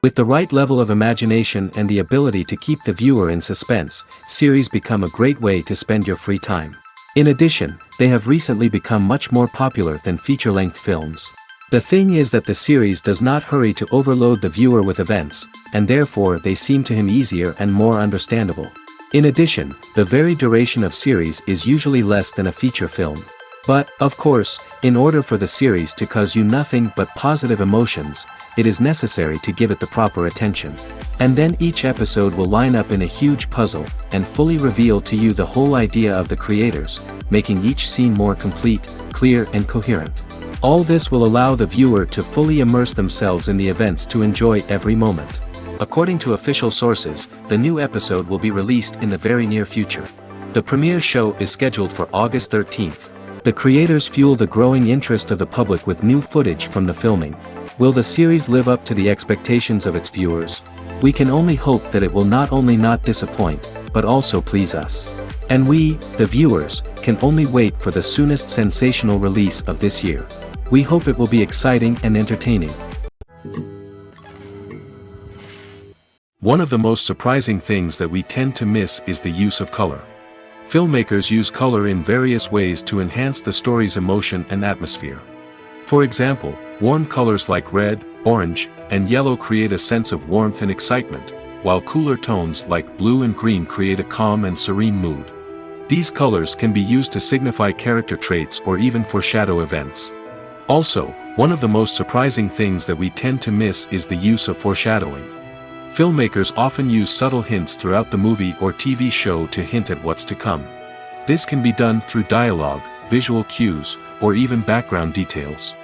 With the right level of imagination and the ability to keep the viewer in suspense, series become a great way to spend your free time. In addition, they have recently become much more popular than feature-length films. The thing is that the series does not hurry to overload the viewer with events, and therefore they seem to him easier and more understandable. In addition, the very duration of series is usually less than a feature film. But, of course, in order for the series to cause you nothing but positive emotions, it is necessary to give it the proper attention. And then each episode will line up in a huge puzzle, and fully reveal to you the whole idea of the creators, making each scene more complete, clear and coherent. All this will allow the viewer to fully immerse themselves in the events to enjoy every moment. According to official sources, the new episode will be released in the very near future. The premiere show is scheduled for August 13th. The creators fuel the growing interest of the public with new footage from the filming. Will the series live up to the expectations of its viewers? We can only hope that it will not only not disappoint, but also please us. And we, the viewers, can only wait for the soonest sensational release of this year. We hope it will be exciting and entertaining. One of the most surprising things that we tend to miss is the use of color. Filmmakers use color in various ways to enhance the story's emotion and atmosphere. For example, warm colors like red, orange, and yellow create a sense of warmth and excitement, while cooler tones like blue and green create a calm and serene mood. These colors can be used to signify character traits or even foreshadow events. Also, one of the most surprising things that we tend to miss is the use of foreshadowing. Filmmakers often use subtle hints throughout the movie or TV show to hint at what's to come. This can be done through dialogue, visual cues, or even background details.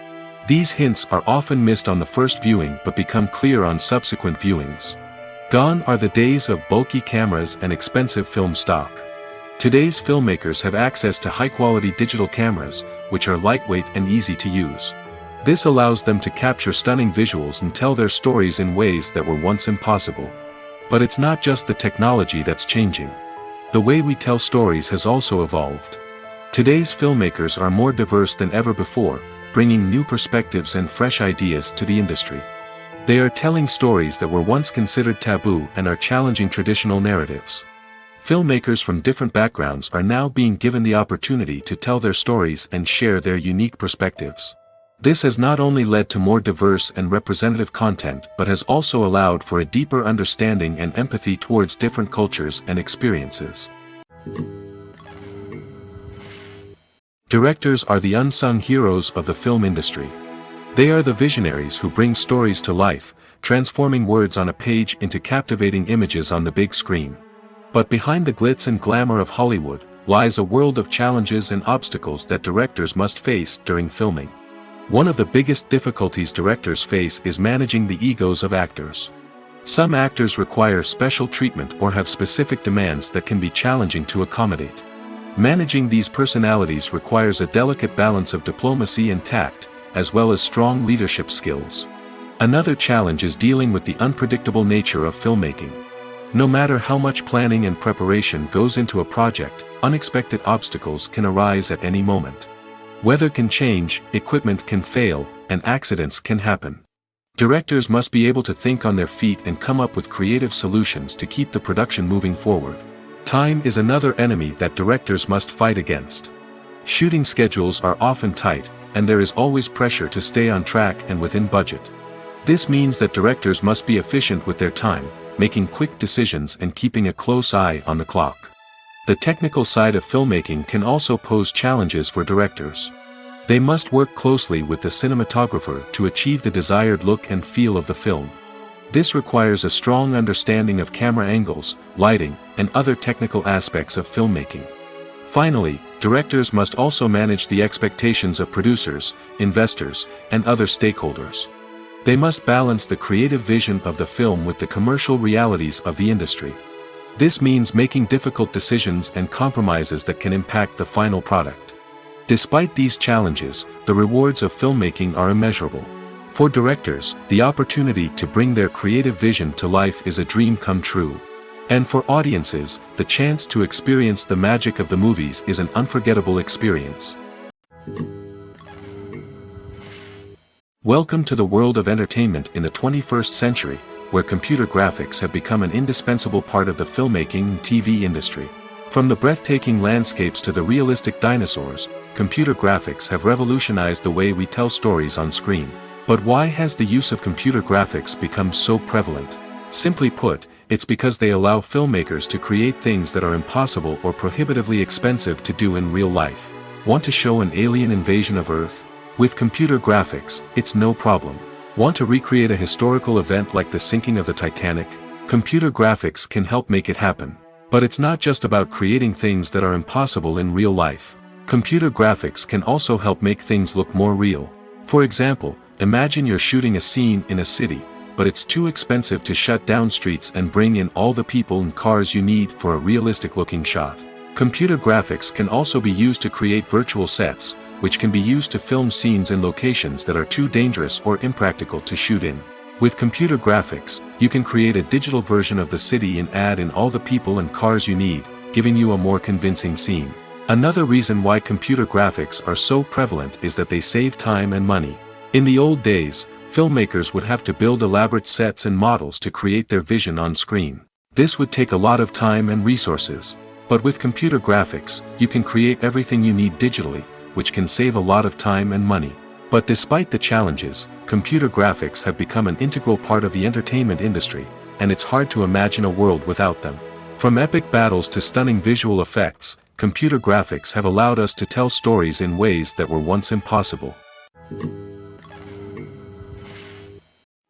These hints are often missed on the first viewing but become clear on subsequent viewings. Gone are the days of bulky cameras and expensive film stock. Today's filmmakers have access to high-quality digital cameras, which are lightweight and easy to use. This allows them to capture stunning visuals and tell their stories in ways that were once impossible. But it's not just the technology that's changing. The way we tell stories has also evolved. Today's filmmakers are more diverse than ever before, bringing new perspectives and fresh ideas to the industry. They are telling stories that were once considered taboo and are challenging traditional narratives. Filmmakers from different backgrounds are now being given the opportunity to tell their stories and share their unique perspectives. This has not only led to more diverse and representative content but has also allowed for a deeper understanding and empathy towards different cultures and experiences. Directors are the unsung heroes of the film industry. They are the visionaries who bring stories to life, transforming words on a page into captivating images on the big screen. But behind the glitz and glamour of Hollywood lies a world of challenges and obstacles that directors must face during filming. One of the biggest difficulties directors face is managing the egos of actors. Some actors require special treatment or have specific demands that can be challenging to accommodate. Managing these personalities requires a delicate balance of diplomacy and tact, as well as strong leadership skills. Another challenge is dealing with the unpredictable nature of filmmaking. No matter how much planning and preparation goes into a project, unexpected obstacles can arise at any moment. Weather can change, equipment can fail, and accidents can happen. Directors must be able to think on their feet and come up with creative solutions to keep the production moving forward. Time is another enemy that directors must fight against. Shooting schedules are often tight, and there is always pressure to stay on track and within budget. This means that directors must be efficient with their time, making quick decisions and keeping a close eye on the clock. The technical side of filmmaking can also pose challenges for directors. They must work closely with the cinematographer to achieve the desired look and feel of the film. This requires a strong understanding of camera angles, lighting, and other technical aspects of filmmaking. Finally, directors must also manage the expectations of producers, investors, and other stakeholders. They must balance the creative vision of the film with the commercial realities of the industry. This means making difficult decisions and compromises that can impact the final product. Despite these challenges, the rewards of filmmaking are immeasurable. For directors, the opportunity to bring their creative vision to life is a dream come true. And for audiences, the chance to experience the magic of the movies is an unforgettable experience. Welcome to the world of entertainment in the 21st century, where computer graphics have become an indispensable part of the filmmaking and TV industry. From the breathtaking landscapes to the realistic dinosaurs, computer graphics have revolutionized the way we tell stories on screen. But why has the use of computer graphics become so prevalent? Simply put, it's because they allow filmmakers to create things that are impossible or prohibitively expensive to do in real life. Want to show an alien invasion of Earth? With computer graphics, it's no problem. Want to recreate a historical event like the sinking of the Titanic? Computer graphics can help make it happen. But it's not just about creating things that are impossible in real life. Computer graphics can also help make things look more real. For example, imagine you're shooting a scene in a city, but it's too expensive to shut down streets and bring in all the people and cars you need for a realistic-looking shot. Computer graphics can also be used to create virtual sets, which can be used to film scenes in locations that are too dangerous or impractical to shoot in. With computer graphics, you can create a digital version of the city and add in all the people and cars you need, giving you a more convincing scene. Another reason why computer graphics are so prevalent is that they save time and money. In the old days, filmmakers would have to build elaborate sets and models to create their vision on screen. This would take a lot of time and resources. But with computer graphics, you can create everything you need digitally, which can save a lot of time and money. But despite the challenges, computer graphics have become an integral part of the entertainment industry, and it's hard to imagine a world without them. From epic battles to stunning visual effects, computer graphics have allowed us to tell stories in ways that were once impossible.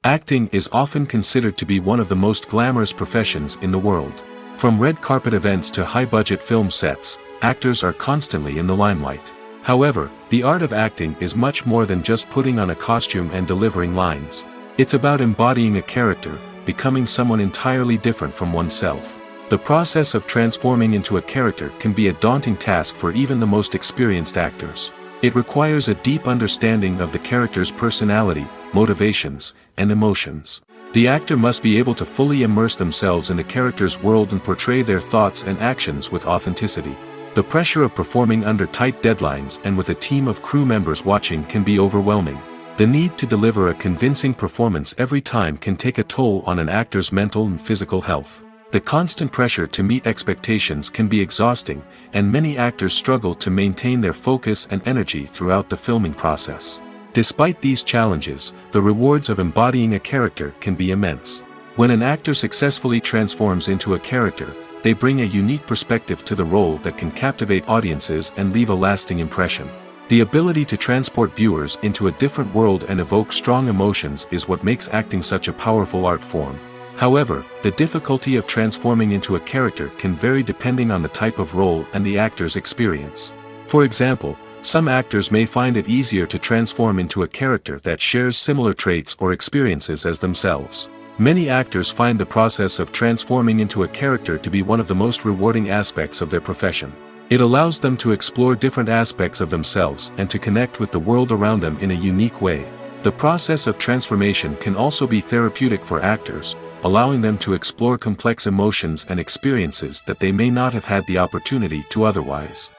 Acting is often considered to be one of the most glamorous professions in the world. From red carpet events to high-budget film sets, actors are constantly in the limelight. However, the art of acting is much more than just putting on a costume and delivering lines. It's about embodying a character, becoming someone entirely different from oneself. The process of transforming into a character can be a daunting task for even the most experienced actors. It requires a deep understanding of the character's personality, motivations, and emotions. The actor must be able to fully immerse themselves in the character's world and portray their thoughts and actions with authenticity. The pressure of performing under tight deadlines and with a team of crew members watching can be overwhelming. The need to deliver a convincing performance every time can take a toll on an actor's mental and physical health. The constant pressure to meet expectations can be exhausting, and many actors struggle to maintain their focus and energy throughout the filming process. Despite these challenges, the rewards of embodying a character can be immense. When an actor successfully transforms into a character, they bring a unique perspective to the role that can captivate audiences and leave a lasting impression. The ability to transport viewers into a different world and evoke strong emotions is what makes acting such a powerful art form. However, the difficulty of transforming into a character can vary depending on the type of role and the actor's experience. For example, some actors may find it easier to transform into a character that shares similar traits or experiences as themselves. Many actors find the process of transforming into a character to be one of the most rewarding aspects of their profession. It allows them to explore different aspects of themselves and to connect with the world around them in a unique way. The process of transformation can also be therapeutic for actors, allowing them to explore complex emotions and experiences that they may not have had the opportunity to otherwise.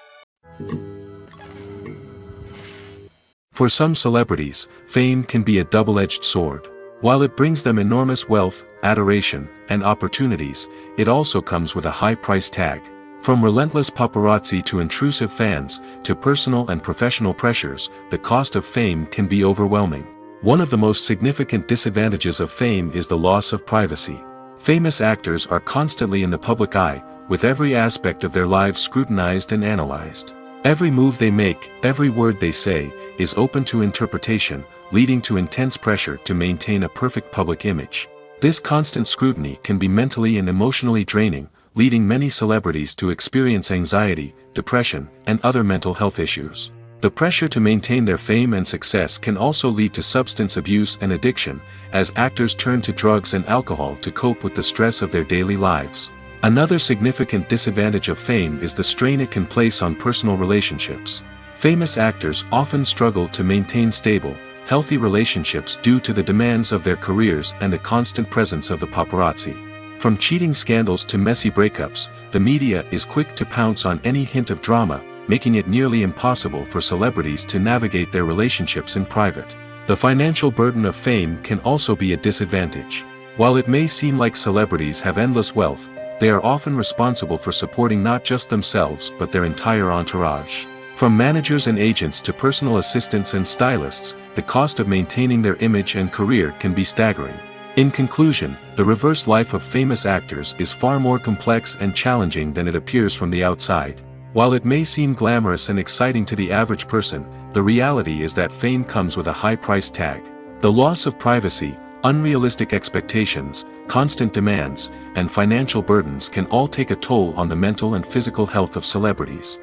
For some celebrities, fame can be a double-edged sword. While it brings them enormous wealth, adoration, and opportunities, it also comes with a high price tag. From relentless paparazzi to intrusive fans, to personal and professional pressures, the cost of fame can be overwhelming. One of the most significant disadvantages of fame is the loss of privacy. Famous actors are constantly in the public eye, with every aspect of their lives scrutinized and analyzed. Every move they make, every word they say, is open to interpretation, leading to intense pressure to maintain a perfect public image. This constant scrutiny can be mentally and emotionally draining, leading many celebrities to experience anxiety, depression, and other mental health issues. The pressure to maintain their fame and success can also lead to substance abuse and addiction, as actors turn to drugs and alcohol to cope with the stress of their daily lives. Another significant disadvantage of fame is the strain it can place on personal relationships. Famous actors often struggle to maintain stable, healthy relationships due to the demands of their careers and the constant presence of the paparazzi. From cheating scandals to messy breakups, the media is quick to pounce on any hint of drama, making it nearly impossible for celebrities to navigate their relationships in private. The financial burden of fame can also be a disadvantage. While it may seem like celebrities have endless wealth, they are often responsible for supporting not just themselves but their entire entourage. From managers and agents to personal assistants and stylists, the cost of maintaining their image and career can be staggering. In conclusion, the reverse life of famous actors is far more complex and challenging than it appears from the outside. While it may seem glamorous and exciting to the average person, the reality is that fame comes with a high price tag. The loss of privacy, unrealistic expectations, constant demands, and financial burdens can all take a toll on the mental and physical health of celebrities.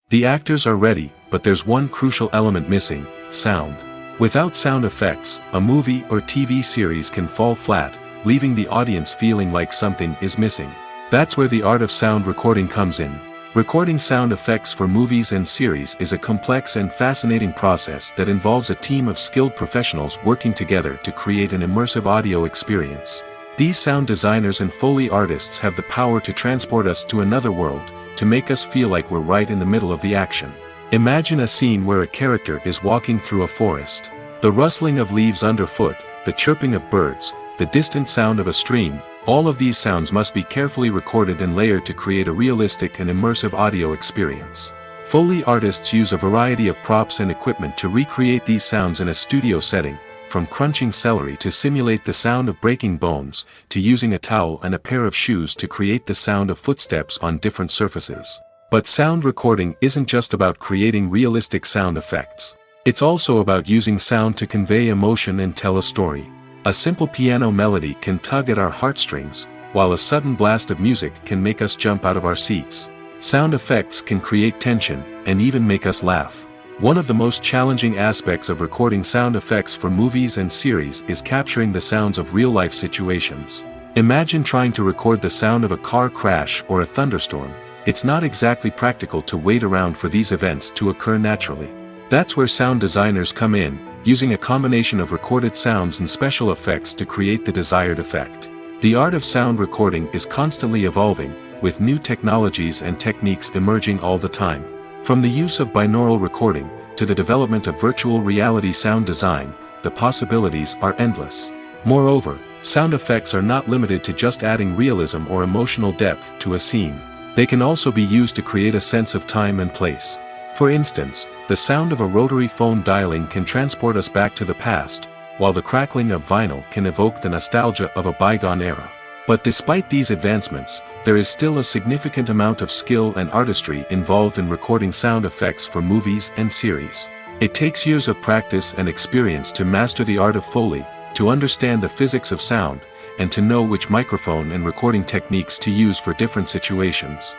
The actors are ready, but there's one crucial element missing: sound. Without sound effects, a movie or TV series can fall flat, leaving the audience feeling like something is missing. That's where the art of sound recording comes in. Recording sound effects for movies and series is a complex and fascinating process that involves a team of skilled professionals working together to create an immersive audio experience. These sound designers and Foley artists have the power to transport us to another world, to make us feel like we're right in the middle of the action. Imagine a scene where a character is walking through a forest. The rustling of leaves underfoot, the chirping of birds, the distant sound of a stream, all of these sounds must be carefully recorded and layered to create a realistic and immersive audio experience. Foley artists use a variety of props and equipment to recreate these sounds in a studio setting, from crunching celery to simulate the sound of breaking bones, to using a towel and a pair of shoes to create the sound of footsteps on different surfaces. But sound recording isn't just about creating realistic sound effects. It's also about using sound to convey emotion and tell a story. A simple piano melody can tug at our heartstrings, while a sudden blast of music can make us jump out of our seats. Sound effects can create tension, and even make us laugh. One of the most challenging aspects of recording sound effects for movies and series is capturing the sounds of real-life situations. Imagine trying to record the sound of a car crash or a thunderstorm. It's not exactly practical to wait around for these events to occur naturally. That's where sound designers come in, using a combination of recorded sounds and special effects to create the desired effect. The art of sound recording is constantly evolving, with new technologies and techniques emerging all the time. From the use of binaural recording, to the development of virtual reality sound design, the possibilities are endless. Moreover, sound effects are not limited to just adding realism or emotional depth to a scene. They can also be used to create a sense of time and place. For instance, the sound of a rotary phone dialing can transport us back to the past, while the crackling of vinyl can evoke the nostalgia of a bygone era. But despite these advancements, there is still a significant amount of skill and artistry involved in recording sound effects for movies and series. It takes years of practice and experience to master the art of Foley, to understand the physics of sound, and to know which microphone and recording techniques to use for different situations.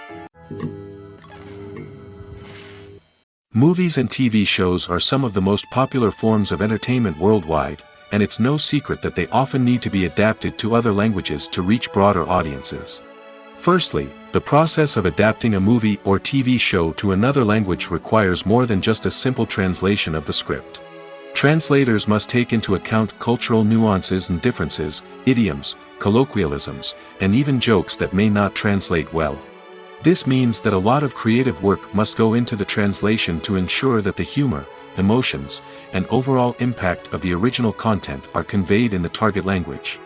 Movies and TV shows are some of the most popular forms of entertainment worldwide, and it's no secret that they often need to be adapted to other languages to reach broader audiences. Firstly, the process of adapting a movie or TV show to another language requires more than just a simple translation of the script. Translators must take into account cultural nuances and differences, idioms, colloquialisms, and even jokes that may not translate well. This means that a lot of creative work must go into the translation to ensure that the humor, emotions, and overall impact of the original content are conveyed in the target language.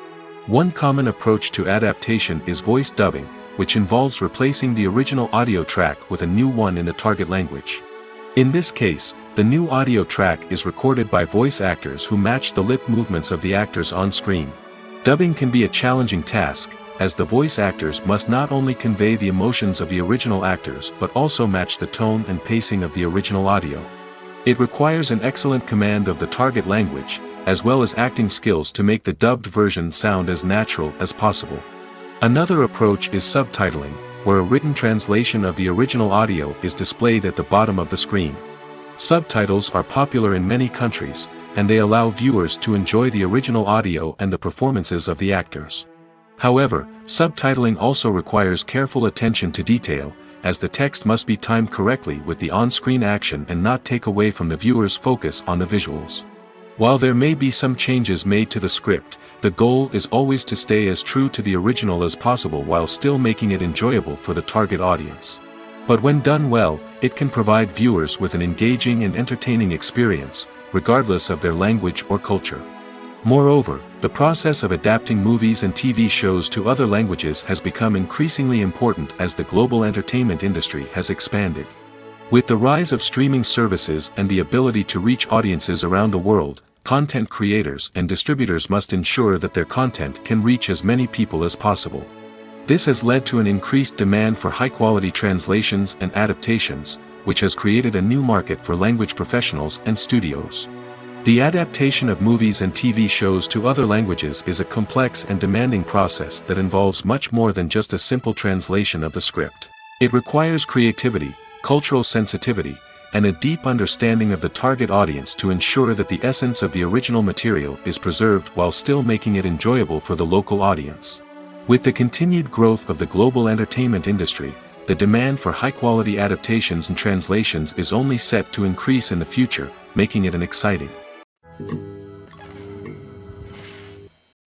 One common approach to adaptation is voice dubbing, which involves replacing the original audio track with a new one in the target language. In this case, the new audio track is recorded by voice actors who match the lip movements of the actors on screen. Dubbing can be a challenging task, as the voice actors must not only convey the emotions of the original actors but also match the tone and pacing of the original audio. It requires an excellent command of the target language, as well as acting skills to make the dubbed version sound as natural as possible. Another approach is subtitling, where a written translation of the original audio is displayed at the bottom of the screen. Subtitles are popular in many countries, and they allow viewers to enjoy the original audio and the performances of the actors. However, subtitling also requires careful attention to detail, as the text must be timed correctly with the on-screen action and not take away from the viewer's focus on the visuals. While there may be some changes made to the script, the goal is always to stay as true to the original as possible while still making it enjoyable for the target audience. But when done well, it can provide viewers with an engaging and entertaining experience, regardless of their language or culture. Moreover, the process of adapting movies and TV shows to other languages has become increasingly important as the global entertainment industry has expanded. With the rise of streaming services and the ability to reach audiences around the world, content creators and distributors must ensure that their content can reach as many people as possible. This has led to an increased demand for high-quality translations and adaptations, which has created a new market for language professionals and studios. The adaptation of movies and TV shows to other languages is a complex and demanding process that involves much more than just a simple translation of the script. It requires creativity, cultural sensitivity, and a deep understanding of the target audience to ensure that the essence of the original material is preserved while still making it enjoyable for the local audience. With the continued growth of the global entertainment industry, the demand for high-quality adaptations and translations is only set to increase in the future, making it an exciting.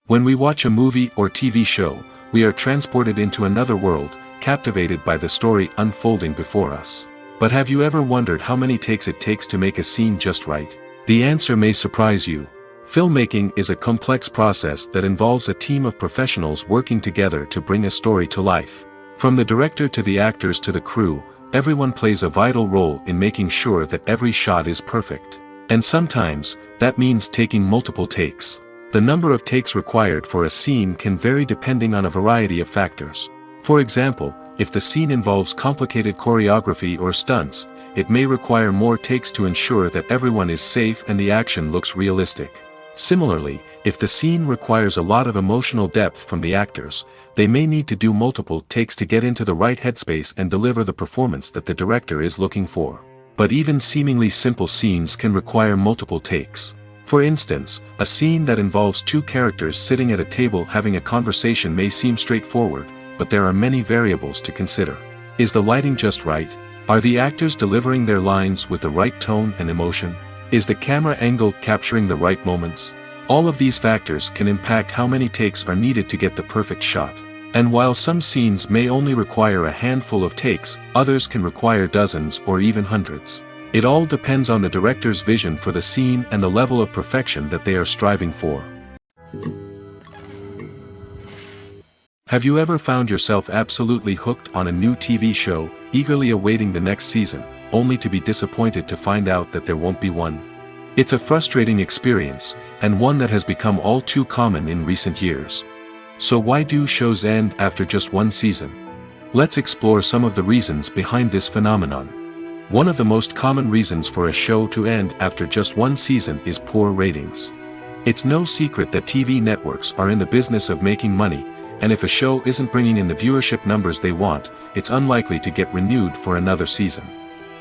When we watch a movie or TV show, we are transported into another world, captivated by the story unfolding before us. But have you ever wondered how many takes it takes to make a scene just right? The answer may surprise you. Filmmaking is a complex process that involves a team of professionals working together to bring a story to life. From the director to the actors to the crew, everyone plays a vital role in making sure that every shot is perfect. And sometimes, that means taking multiple takes. The number of takes required for a scene can vary depending on a variety of factors. For example, if the scene involves complicated choreography or stunts, it may require more takes to ensure that everyone is safe and the action looks realistic. Similarly, if the scene requires a lot of emotional depth from the actors, they may need to do multiple takes to get into the right headspace and deliver the performance that the director is looking for. But even seemingly simple scenes can require multiple takes. For instance, a scene that involves two characters sitting at a table having a conversation may seem straightforward, but there are many variables to consider. Is the lighting just right? Are the actors delivering their lines with the right tone and emotion? Is the camera angle capturing the right moments? All of these factors can impact how many takes are needed to get the perfect shot. And while some scenes may only require a handful of takes, others can require dozens or even hundreds. It all depends on the director's vision for the scene and the level of perfection that they are striving for. Have you ever found yourself absolutely hooked on a new TV show, eagerly awaiting the next season, only to be disappointed to find out that there won't be one? It's a frustrating experience, and one that has become all too common in recent years. So why do shows end after just one season? Let's explore some of the reasons behind this phenomenon. One of the most common reasons for a show to end after just one season is poor ratings. It's no secret that TV networks are in the business of making money, and if a show isn't bringing in the viewership numbers they want, it's unlikely to get renewed for another season.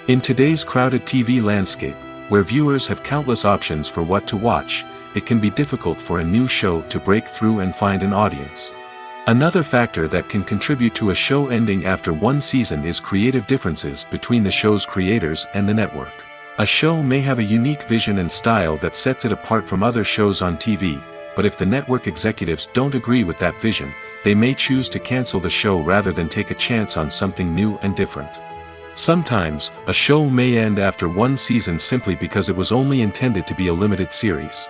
In today's crowded TV landscape, where viewers have countless options for what to watch, it can be difficult for a new show to break through and find an audience. Another factor that can contribute to a show ending after one season is creative differences between the show's creators and the network. A show may have a unique vision and style that sets it apart from other shows on TV, but if the network executives don't agree with that vision, they may choose to cancel the show rather than take a chance on something new and different. Sometimes, a show may end after one season simply because it was only intended to be a limited series.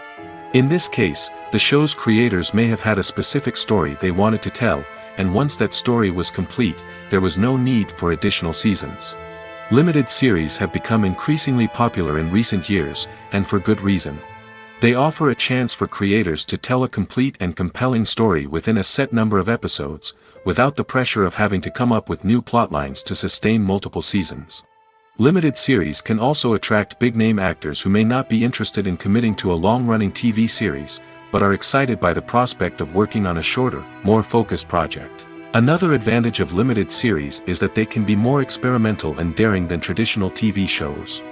In this case, the show's creators may have had a specific story they wanted to tell, and once that story was complete, there was no need for additional seasons. Limited series have become increasingly popular in recent years, and for good reason. They offer a chance for creators to tell a complete and compelling story within a set number of episodes, without the pressure of having to come up with new plotlines to sustain multiple seasons. Limited series can also attract big-name actors who may not be interested in committing to a long-running TV series, but are excited by the prospect of working on a shorter, more focused project. Another advantage of limited series is that they can be more experimental and daring than traditional TV shows.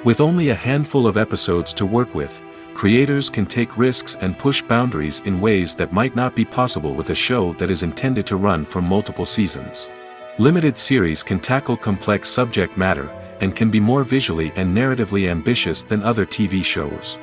With only a handful of episodes to work with, creators can take risks and push boundaries in ways that might not be possible with a show that is intended to run for multiple seasons. Limited series can tackle complex subject matter, and can be more visually and narratively ambitious than other TV shows.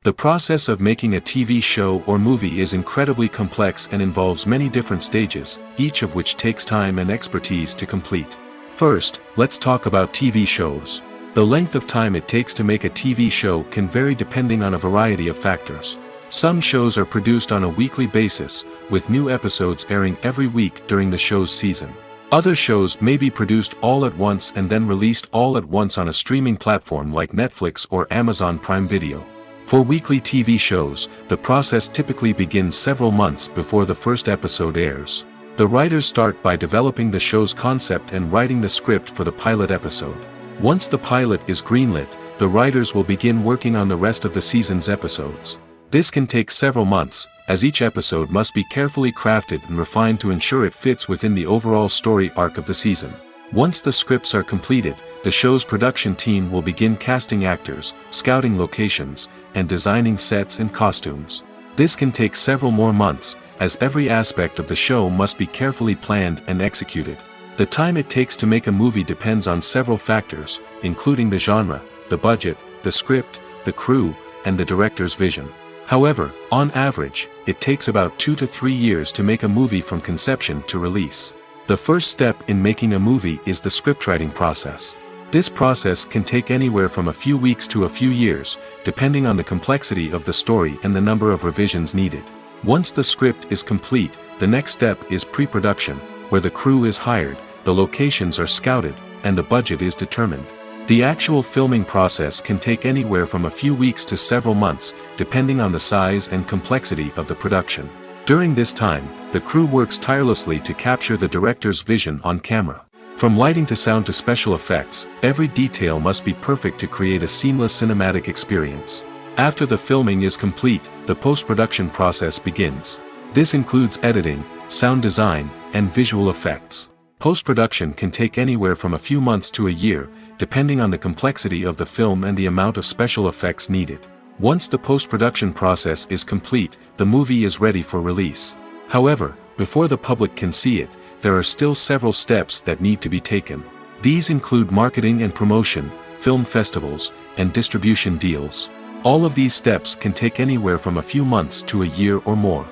The process of making a TV show or movie is incredibly complex and involves many different stages, each of which takes time and expertise to complete. First, let's talk about TV shows. The length of time it takes to make a TV show can vary depending on a variety of factors. Some shows are produced on a weekly basis, with new episodes airing every week during the show's season. Other shows may be produced all at once and then released all at once on a streaming platform like Netflix or Amazon Prime Video. For weekly TV shows, the process typically begins several months before the first episode airs. The writers start by developing the show's concept and writing the script for the pilot episode. Once the pilot is greenlit, the writers will begin working on the rest of the season's episodes. This can take several months, as each episode must be carefully crafted and refined to ensure it fits within the overall story arc of the season. Once the scripts are completed, the show's production team will begin casting actors, scouting locations, and designing sets and costumes. This can take several more months, as every aspect of the show must be carefully planned and executed. The time it takes to make a movie depends on several factors, including the genre, the budget, the script, the crew, and the director's vision. However, on average, it takes about 2 to 3 years to make a movie from conception to release. The first step in making a movie is the scriptwriting process. This process can take anywhere from a few weeks to a few years, depending on the complexity of the story and the number of revisions needed. Once the script is complete, the next step is pre-production, where the crew is hired, the locations are scouted, and the budget is determined. The actual filming process can take anywhere from a few weeks to several months, depending on the size and complexity of the production. During this time, the crew works tirelessly to capture the director's vision on camera. From lighting to sound to special effects, every detail must be perfect to create a seamless cinematic experience. After the filming is complete, the post-production process begins. This includes editing, sound design, and visual effects. Post-production can take anywhere from a few months to a year, depending on the complexity of the film and the amount of special effects needed. Once the post-production process is complete, the movie is ready for release. However, before the public can see it, there are still several steps that need to be taken. These include marketing and promotion, film festivals, and distribution deals. All of these steps can take anywhere from a few months to a year or more.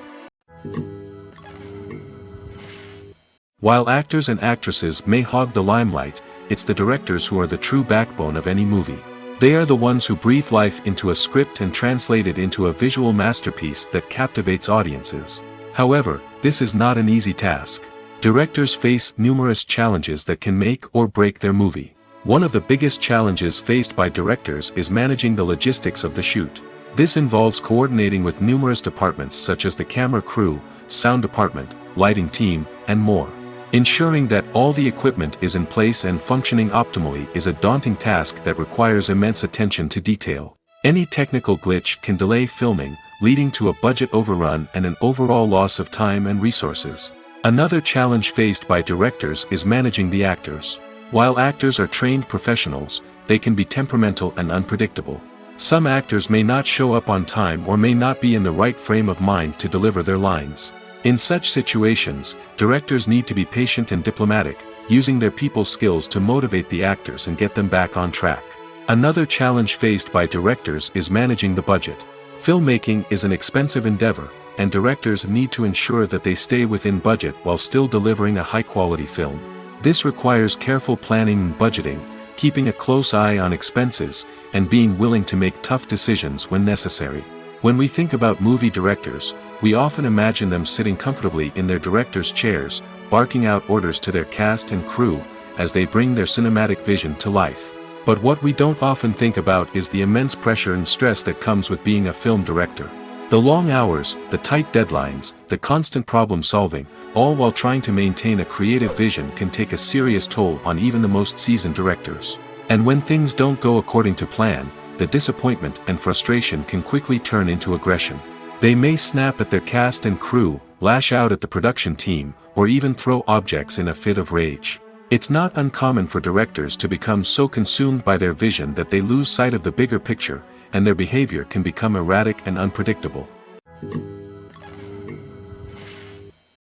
While actors and actresses may hog the limelight, it's the directors who are the true backbone of any movie. They are the ones who breathe life into a script and translate it into a visual masterpiece that captivates audiences. However, this is not an easy task. Directors face numerous challenges that can make or break their movie. One of the biggest challenges faced by directors is managing the logistics of the shoot. This involves coordinating with numerous departments such as the camera crew, sound department, lighting team, and more. Ensuring that all the equipment is in place and functioning optimally is a daunting task that requires immense attention to detail. Any technical glitch can delay filming, leading to a budget overrun and an overall loss of time and resources. Another challenge faced by directors is managing the actors. While actors are trained professionals, they can be temperamental and unpredictable. Some actors may not show up on time or may not be in the right frame of mind to deliver their lines. In such situations, directors need to be patient and diplomatic, using their people skills to motivate the actors and get them back on track. Another challenge faced by directors is managing the budget. Filmmaking is an expensive endeavor, and directors need to ensure that they stay within budget while still delivering a high-quality film. This requires careful planning and budgeting, keeping a close eye on expenses, and being willing to make tough decisions when necessary. When we think about movie directors, we often imagine them sitting comfortably in their director's chairs, barking out orders to their cast and crew, as they bring their cinematic vision to life. But what we don't often think about is the immense pressure and stress that comes with being a film director. The long hours, the tight deadlines, the constant problem solving, all while trying to maintain a creative vision can take a serious toll on even the most seasoned directors. And when things don't go according to plan, the disappointment and frustration can quickly turn into aggression. They may snap at their cast and crew, lash out at the production team, or even throw objects in a fit of rage. It's not uncommon for directors to become so consumed by their vision that they lose sight of the bigger picture, and their behavior can become erratic and unpredictable.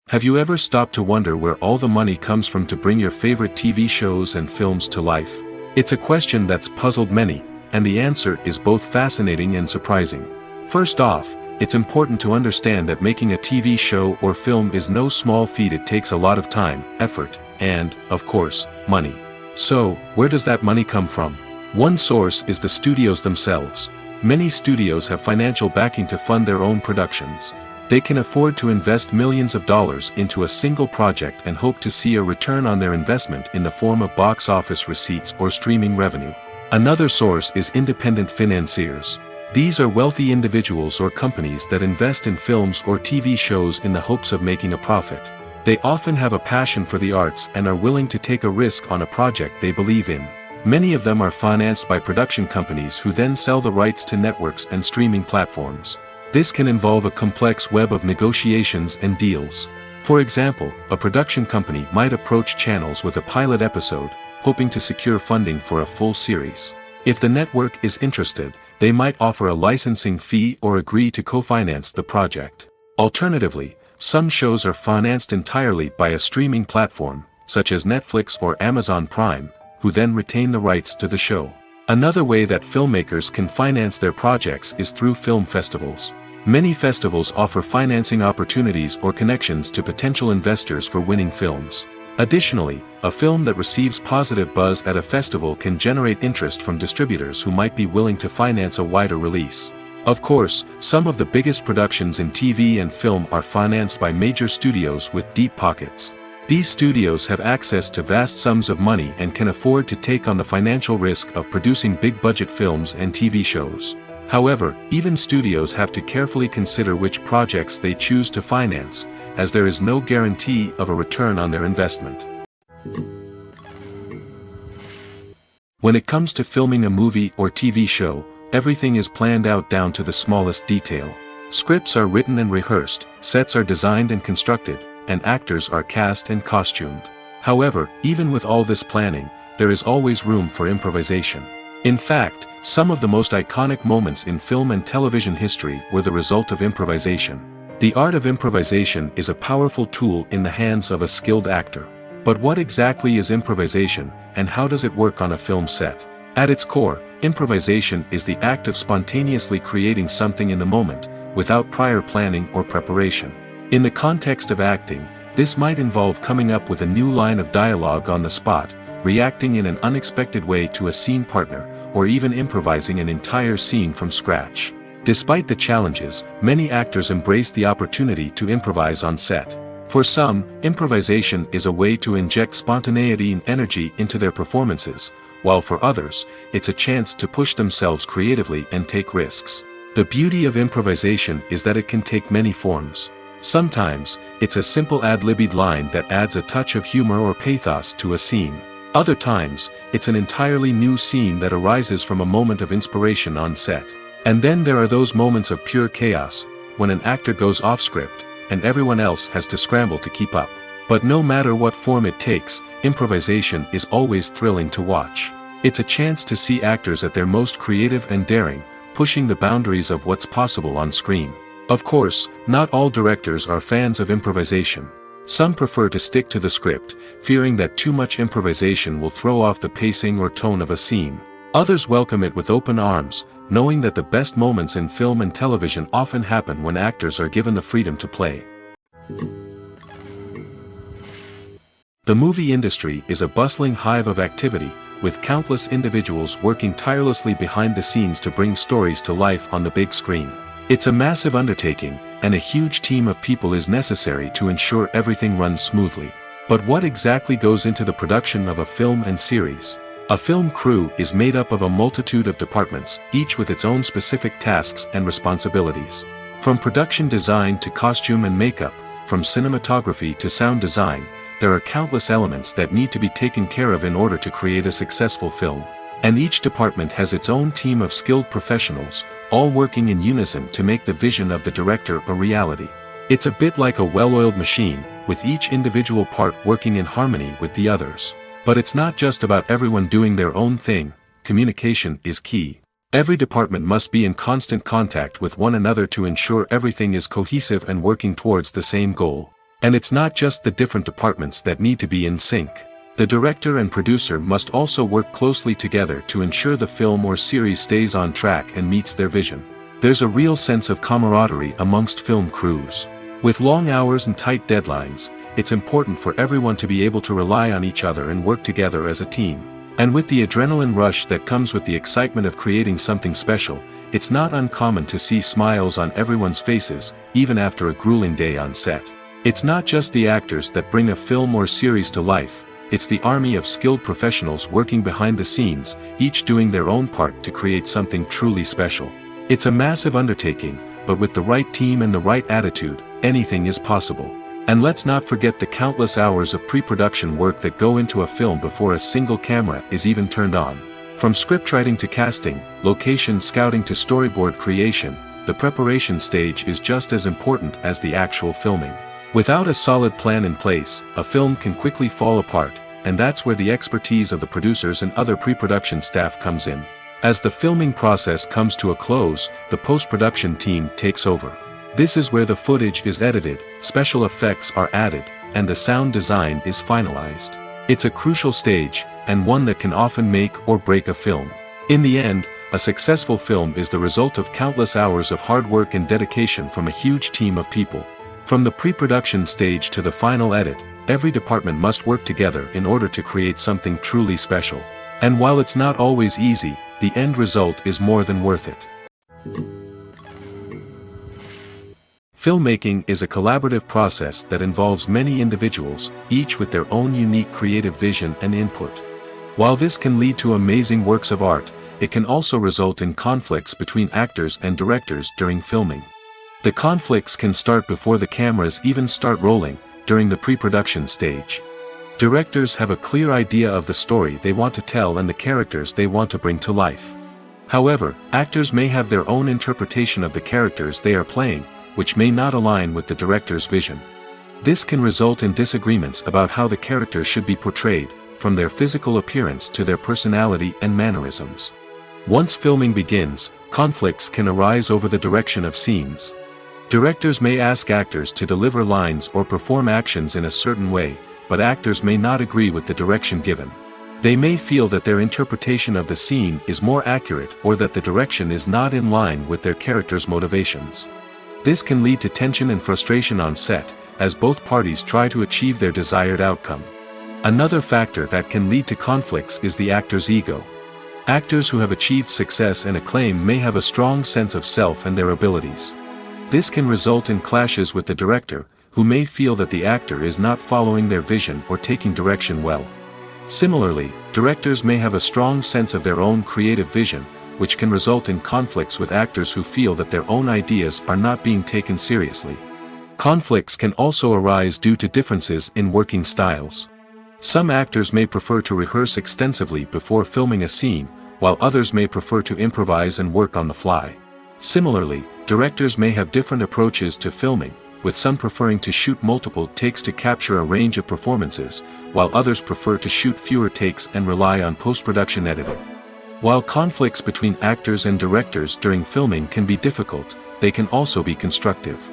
Have you ever stopped to wonder where all the money comes from to bring your favorite TV shows and films to life? It's a question that's puzzled many, and the answer is both fascinating and surprising. First off, it's important to understand that making a TV show or film is no small feat. It takes a lot of time, effort, and, of course, money. So, where does that money come from? One source is the studios themselves. Many studios have financial backing to fund their own productions. They can afford to invest millions of dollars into a single project and hope to see a return on their investment in the form of box office receipts or streaming revenue. Another source is independent financiers. These are wealthy individuals or companies that invest in films or TV shows in the hopes of making a profit. They often have a passion for the arts and are willing to take a risk on a project they believe in. Many of them are financed by production companies who then sell the rights to networks and streaming platforms. This can involve a complex web of negotiations and deals. For example, a production company might approach channels with a pilot episode, hoping to secure funding for a full series. If the network is interested, they might offer a licensing fee or agree to co-finance the project. Alternatively, some shows are financed entirely by a streaming platform, such as Netflix or Amazon Prime, who then retain the rights to the show. Another way that filmmakers can finance their projects is through film festivals. Many festivals offer financing opportunities or connections to potential investors for winning films. Additionally, a film that receives positive buzz at a festival can generate interest from distributors who might be willing to finance a wider release. Of course, some of the biggest productions in TV and film are financed by major studios with deep pockets. These studios have access to vast sums of money and can afford to take on the financial risk of producing big-budget films and TV shows. However, even studios have to carefully consider which projects they choose to finance, as there is no guarantee of a return on their investment. When it comes to filming a movie or TV show, everything is planned out down to the smallest detail. Scripts are written and rehearsed, sets are designed and constructed, and actors are cast and costumed. However, even with all this planning, there is always room for improvisation. In fact, some of the most iconic moments in film and television history were the result of improvisation. The art of improvisation is a powerful tool in the hands of a skilled actor. But what exactly is improvisation, and how does it work on a film set? At its core, improvisation is the act of spontaneously creating something in the moment, without prior planning or preparation. In the context of acting, this might involve coming up with a new line of dialogue on the spot, reacting in an unexpected way to a scene partner, or even improvising an entire scene from scratch. Despite the challenges, many actors embrace the opportunity to improvise on set. For some, improvisation is a way to inject spontaneity and energy into their performances, while for others, it's a chance to push themselves creatively and take risks. The beauty of improvisation is that it can take many forms. Sometimes, it's a simple ad-libbed line that adds a touch of humor or pathos to a scene. Other times, it's an entirely new scene that arises from a moment of inspiration on set. And then there are those moments of pure chaos, when an actor goes off script, and everyone else has to scramble to keep up. But no matter what form it takes, improvisation is always thrilling to watch. It's a chance to see actors at their most creative and daring, pushing the boundaries of what's possible on screen. Of course, not all directors are fans of improvisation. Some prefer to stick to the script, fearing that too much improvisation will throw off the pacing or tone of a scene. Others welcome it with open arms, knowing that the best moments in film and television often happen when actors are given the freedom to play. The movie industry is a bustling hive of activity, with countless individuals working tirelessly behind the scenes to bring stories to life on the big screen. It's a massive undertaking, and a huge team of people is necessary to ensure everything runs smoothly. But what exactly goes into the production of a film and series? A film crew is made up of a multitude of departments, each with its own specific tasks and responsibilities. From production design to costume and makeup, from cinematography to sound design, there are countless elements that need to be taken care of in order to create a successful film. And each department has its own team of skilled professionals, all working in unison to make the vision of the director a reality. It's a bit like a well-oiled machine, with each individual part working in harmony with the others. But it's not just about everyone doing their own thing. Communication is key. Every department must be in constant contact with one another to ensure everything is cohesive and working towards the same goal. And it's not just the different departments that need to be in sync. The director and producer must also work closely together to ensure the film or series stays on track and meets their vision. There's a real sense of camaraderie amongst film crews. With long hours and tight deadlines, it's important for everyone to be able to rely on each other and work together as a team. And with the adrenaline rush that comes with the excitement of creating something special, it's not uncommon to see smiles on everyone's faces, even after a grueling day on set. It's not just the actors that bring a film or series to life, it's the army of skilled professionals working behind the scenes, each doing their own part to create something truly special. It's a massive undertaking, but with the right team and the right attitude, anything is possible. And let's not forget the countless hours of pre-production work that go into a film before a single camera is even turned on. From scriptwriting to casting, location scouting to storyboard creation, the preparation stage is just as important as the actual filming. Without a solid plan in place, a film can quickly fall apart, and that's where the expertise of the producers and other pre-production staff comes in. As the filming process comes to a close, the post-production team takes over. This is where the footage is edited, special effects are added, and the sound design is finalized. It's a crucial stage, and one that can often make or break a film. In the end, a successful film is the result of countless hours of hard work and dedication from a huge team of people. From the pre-production stage to the final edit, every department must work together in order to create something truly special. And while it's not always easy, the end result is more than worth it. Filmmaking is a collaborative process that involves many individuals, each with their own unique creative vision and input. While this can lead to amazing works of art, it can also result in conflicts between actors and directors during filming. The conflicts can start before the cameras even start rolling, during the pre-production stage. Directors have a clear idea of the story they want to tell and the characters they want to bring to life. However, actors may have their own interpretation of the characters they are playing, which may not align with the director's vision. This can result in disagreements about how the characters should be portrayed, from their physical appearance to their personality and mannerisms. Once filming begins, conflicts can arise over the direction of scenes. Directors may ask actors to deliver lines or perform actions in a certain way, but actors may not agree with the direction given. They may feel that their interpretation of the scene is more accurate or that the direction is not in line with their character's motivations. This can lead to tension and frustration on set, as both parties try to achieve their desired outcome. Another factor that can lead to conflicts is the actor's ego. Actors who have achieved success and acclaim may have a strong sense of self and their abilities. This can result in clashes with the director, who may feel that the actor is not following their vision or taking direction well. Similarly, directors may have a strong sense of their own creative vision, which can result in conflicts with actors who feel that their own ideas are not being taken seriously. Conflicts can also arise due to differences in working styles. Some actors may prefer to rehearse extensively before filming a scene, while others may prefer to improvise and work on the fly. Similarly, directors may have different approaches to filming, with some preferring to shoot multiple takes to capture a range of performances, while others prefer to shoot fewer takes and rely on post-production editing. While conflicts between actors and directors during filming can be difficult, they can also be constructive.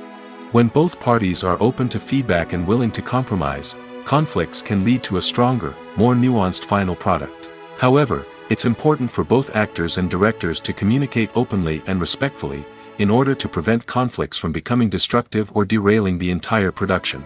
When both parties are open to feedback and willing to compromise, conflicts can lead to a stronger, more nuanced final product. However, it's important for both actors and directors to communicate openly and respectfully, in order to prevent conflicts from becoming destructive or derailing the entire production.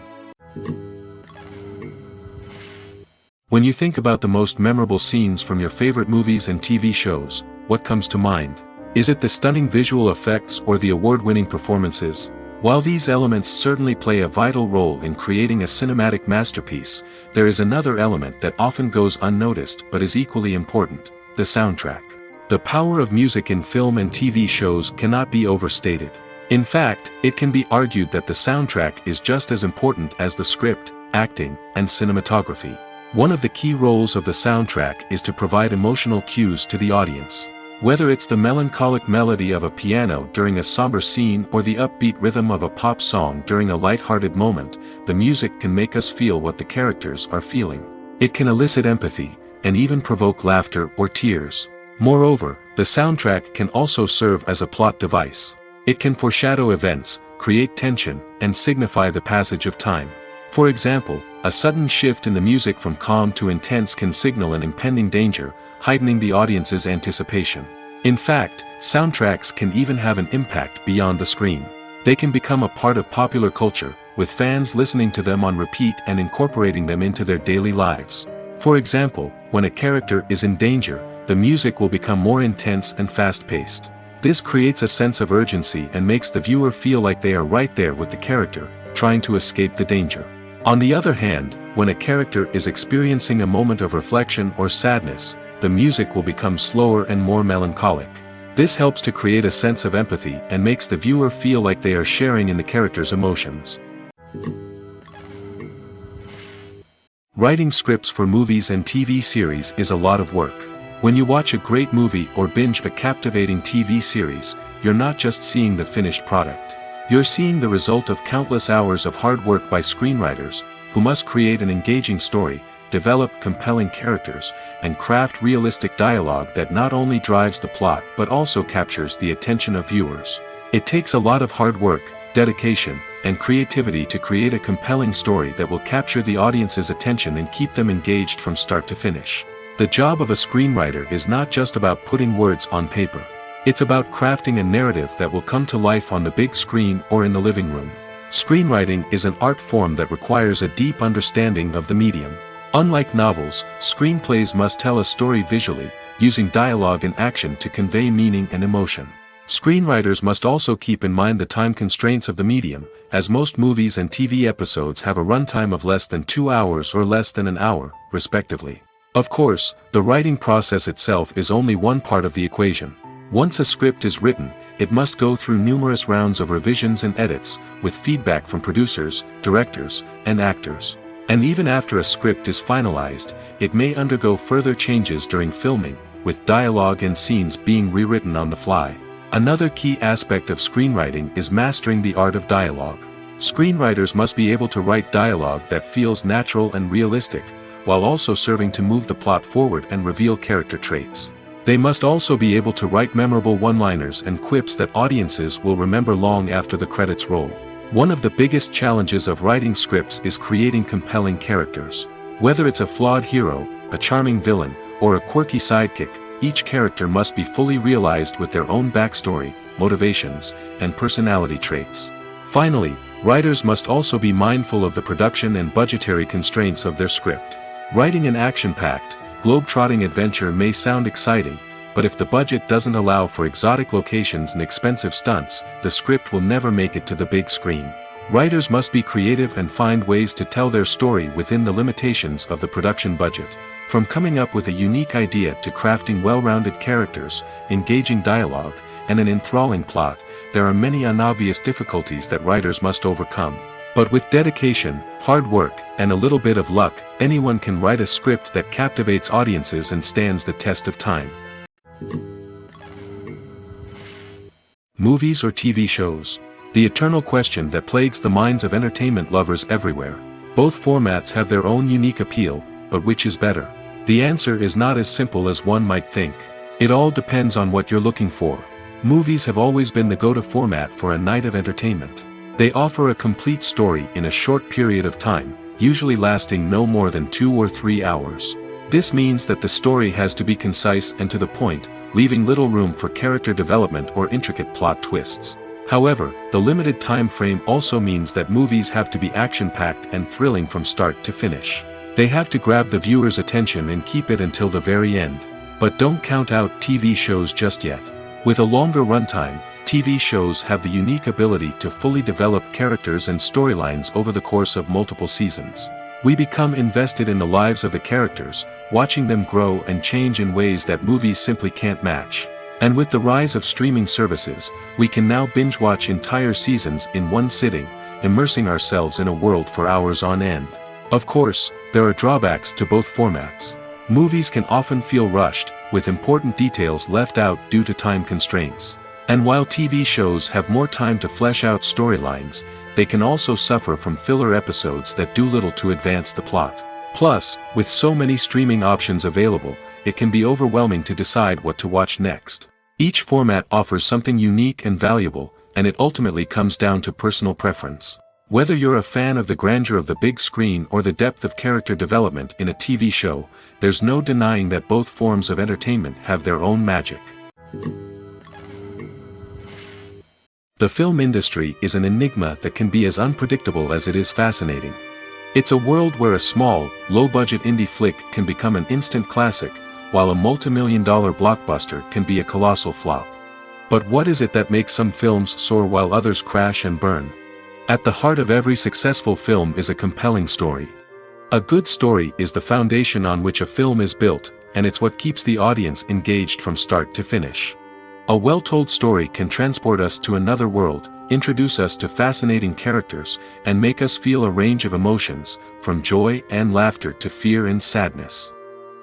When you think about the most memorable scenes from your favorite movies and TV shows, what comes to mind? Is it the stunning visual effects or the award-winning performances? While these elements certainly play a vital role in creating a cinematic masterpiece, there is another element that often goes unnoticed but is equally important: the soundtrack. The power of music in film and TV shows cannot be overstated. In fact, it can be argued that the soundtrack is just as important as the script, acting, and cinematography. One of the key roles of the soundtrack is to provide emotional cues to the audience. Whether it's the melancholic melody of a piano during a somber scene or the upbeat rhythm of a pop song during a light-hearted moment, the music can make us feel what the characters are feeling. It can elicit empathy, and even provoke laughter or tears. Moreover, the soundtrack can also serve as a plot device. It can foreshadow events, create tension, and signify the passage of time. For example, a sudden shift in the music from calm to intense can signal an impending danger, heightening the audience's anticipation. In fact, soundtracks can even have an impact beyond the screen. They can become a part of popular culture, with fans listening to them on repeat and incorporating them into their daily lives. For example, when a character is in danger, the music will become more intense and fast-paced. This creates a sense of urgency and makes the viewer feel like they are right there with the character, trying to escape the danger. On the other hand, when a character is experiencing a moment of reflection or sadness, the music will become slower and more melancholic. This helps to create a sense of empathy and makes the viewer feel like they are sharing in the character's emotions. Writing scripts for movies and TV series is a lot of work. When you watch a great movie or binge a captivating TV series, you're not just seeing the finished product. You're seeing the result of countless hours of hard work by screenwriters, who must create an engaging story, develop compelling characters, and craft realistic dialogue that not only drives the plot but also captures the attention of viewers. It takes a lot of hard work, dedication, and creativity to create a compelling story that will capture the audience's attention and keep them engaged from start to finish. The job of a screenwriter is not just about putting words on paper. It's about crafting a narrative that will come to life on the big screen or in the living room. Screenwriting is an art form that requires a deep understanding of the medium. Unlike novels, screenplays must tell a story visually, using dialogue and action to convey meaning and emotion. Screenwriters must also keep in mind the time constraints of the medium, as most movies and TV episodes have a runtime of less than 2 hours or less than an hour, respectively. Of course, the writing process itself is only one part of the equation. Once a script is written, it must go through numerous rounds of revisions and edits, with feedback from producers, directors, and actors. And even after a script is finalized, it may undergo further changes during filming, with dialogue and scenes being rewritten on the fly. Another key aspect of screenwriting is mastering the art of dialogue. Screenwriters must be able to write dialogue that feels natural and realistic, while also serving to move the plot forward and reveal character traits. They must also be able to write memorable one-liners and quips that audiences will remember long after the credits roll. One of the biggest challenges of writing scripts is creating compelling characters. Whether it's a flawed hero, a charming villain, or a quirky sidekick, each character must be fully realized with their own backstory, motivations, and personality traits. Finally, writers must also be mindful of the production and budgetary constraints of their script. Writing an action-packed, globe-trotting adventure may sound exciting, but if the budget doesn't allow for exotic locations and expensive stunts, the script will never make it to the big screen. Writers must be creative and find ways to tell their story within the limitations of the production budget. From coming up with a unique idea to crafting well-rounded characters, engaging dialogue, and an enthralling plot, there are many unobvious difficulties that writers must overcome. But with dedication, hard work, and a little bit of luck, anyone can write a script that captivates audiences and stands the test of time. Movies or TV shows? The eternal question that plagues the minds of entertainment lovers everywhere. Both formats have their own unique appeal, but which is better? The answer is not as simple as one might think. It all depends on what you're looking for. Movies have always been the go-to format for a night of entertainment. They offer a complete story in a short period of time, usually lasting no more than 2 or 3 hours. This means that the story has to be concise and to the point, leaving little room for character development or intricate plot twists. However, the limited time frame also means that movies have to be action-packed and thrilling from start to finish. They have to grab the viewer's attention and keep it until the very end. But don't count out TV shows just yet. With a longer runtime, TV shows have the unique ability to fully develop characters and storylines over the course of multiple seasons. We become invested in the lives of the characters, watching them grow and change in ways that movies simply can't match. And with the rise of streaming services, we can now binge-watch entire seasons in one sitting, immersing ourselves in a world for hours on end. Of course, there are drawbacks to both formats. Movies can often feel rushed, with important details left out due to time constraints. And while TV shows have more time to flesh out storylines, they can also suffer from filler episodes that do little to advance the plot. Plus, with so many streaming options available, it can be overwhelming to decide what to watch next. Each format offers something unique and valuable, and it ultimately comes down to personal preference. Whether you're a fan of the grandeur of the big screen or the depth of character development in a TV show, there's no denying that both forms of entertainment have their own magic. The film industry is an enigma that can be as unpredictable as it is fascinating. It's a world where a small, low-budget indie flick can become an instant classic, while a multi-million-dollar blockbuster can be a colossal flop. But what is it that makes some films soar while others crash and burn? At the heart of every successful film is a compelling story. A good story is the foundation on which a film is built, and it's what keeps the audience engaged from start to finish. A well-told story can transport us to another world, introduce us to fascinating characters, and make us feel a range of emotions, from joy and laughter to fear and sadness.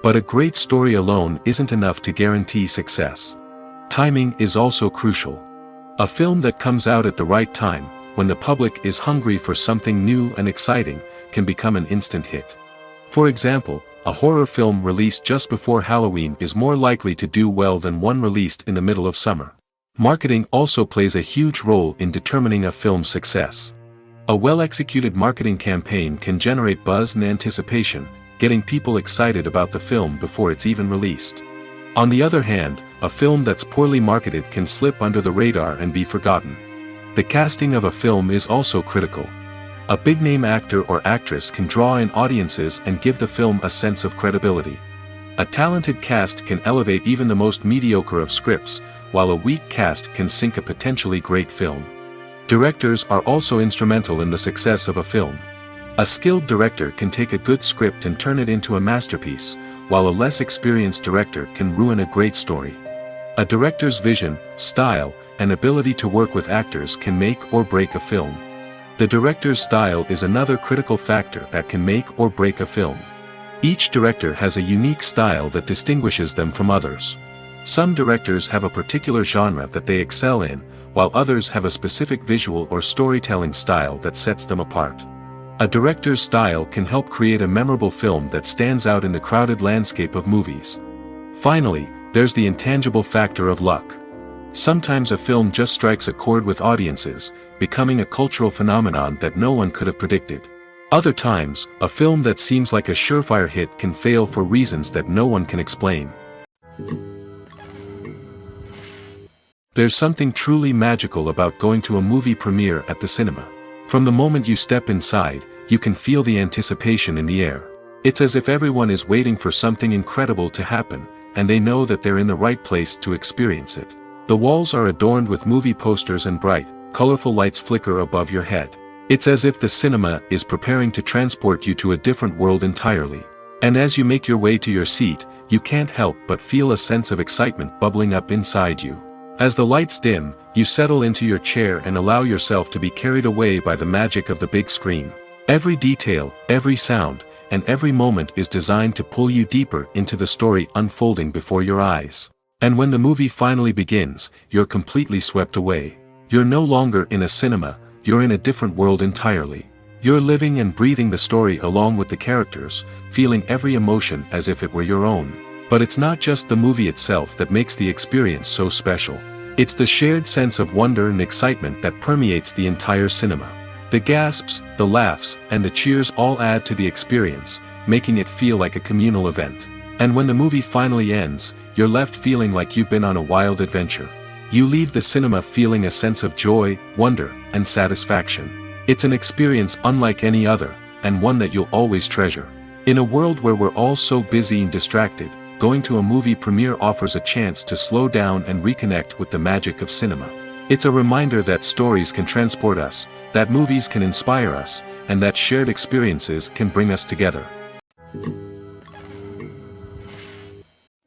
But a great story alone isn't enough to guarantee success. Timing is also crucial. A film that comes out at the right time, when the public is hungry for something new and exciting, can become an instant hit. For example, a horror film released just before Halloween is more likely to do well than one released in the middle of summer. Marketing also plays a huge role in determining a film's success. A well-executed marketing campaign can generate buzz and anticipation, getting people excited about the film before it's even released. On the other hand, a film that's poorly marketed can slip under the radar and be forgotten. The casting of a film is also critical. A big-name actor or actress can draw in audiences and give the film a sense of credibility. A talented cast can elevate even the most mediocre of scripts, while a weak cast can sink a potentially great film. Directors are also instrumental in the success of a film. A skilled director can take a good script and turn it into a masterpiece, while a less experienced director can ruin a great story. A director's vision, style, and ability to work with actors can make or break a film. The director's style is another critical factor that can make or break a film. Each director has a unique style that distinguishes them from others. Some directors have a particular genre that they excel in, while others have a specific visual or storytelling style that sets them apart. A director's style can help create a memorable film that stands out in the crowded landscape of movies. Finally, there's the intangible factor of luck. Sometimes a film just strikes a chord with audiences, becoming a cultural phenomenon that no one could have predicted. Other times, a film that seems like a surefire hit can fail for reasons that no one can explain. There's something truly magical about going to a movie premiere at the cinema. From the moment you step inside, you can feel the anticipation in the air. It's as if everyone is waiting for something incredible to happen, and they know that they're in the right place to experience it. The walls are adorned with movie posters and bright, colorful lights flicker above your head. It's as if the cinema is preparing to transport you to a different world entirely. And as you make your way to your seat, you can't help but feel a sense of excitement bubbling up inside you. As the lights dim, you settle into your chair and allow yourself to be carried away by the magic of the big screen. Every detail, every sound, and every moment is designed to pull you deeper into the story unfolding before your eyes. And when the movie finally begins, you're completely swept away. You're no longer in a cinema, you're in a different world entirely. You're living and breathing the story along with the characters, feeling every emotion as if it were your own. But it's not just the movie itself that makes the experience so special. It's the shared sense of wonder and excitement that permeates the entire cinema. The gasps, the laughs, and the cheers all add to the experience, making it feel like a communal event. And when the movie finally ends, you're left feeling like you've been on a wild adventure. You leave the cinema feeling a sense of joy, wonder, and satisfaction. It's an experience unlike any other, and one that you'll always treasure. In a world where we're all so busy and distracted, going to a movie premiere offers a chance to slow down and reconnect with the magic of cinema. It's a reminder that stories can transport us, that movies can inspire us, and that shared experiences can bring us together.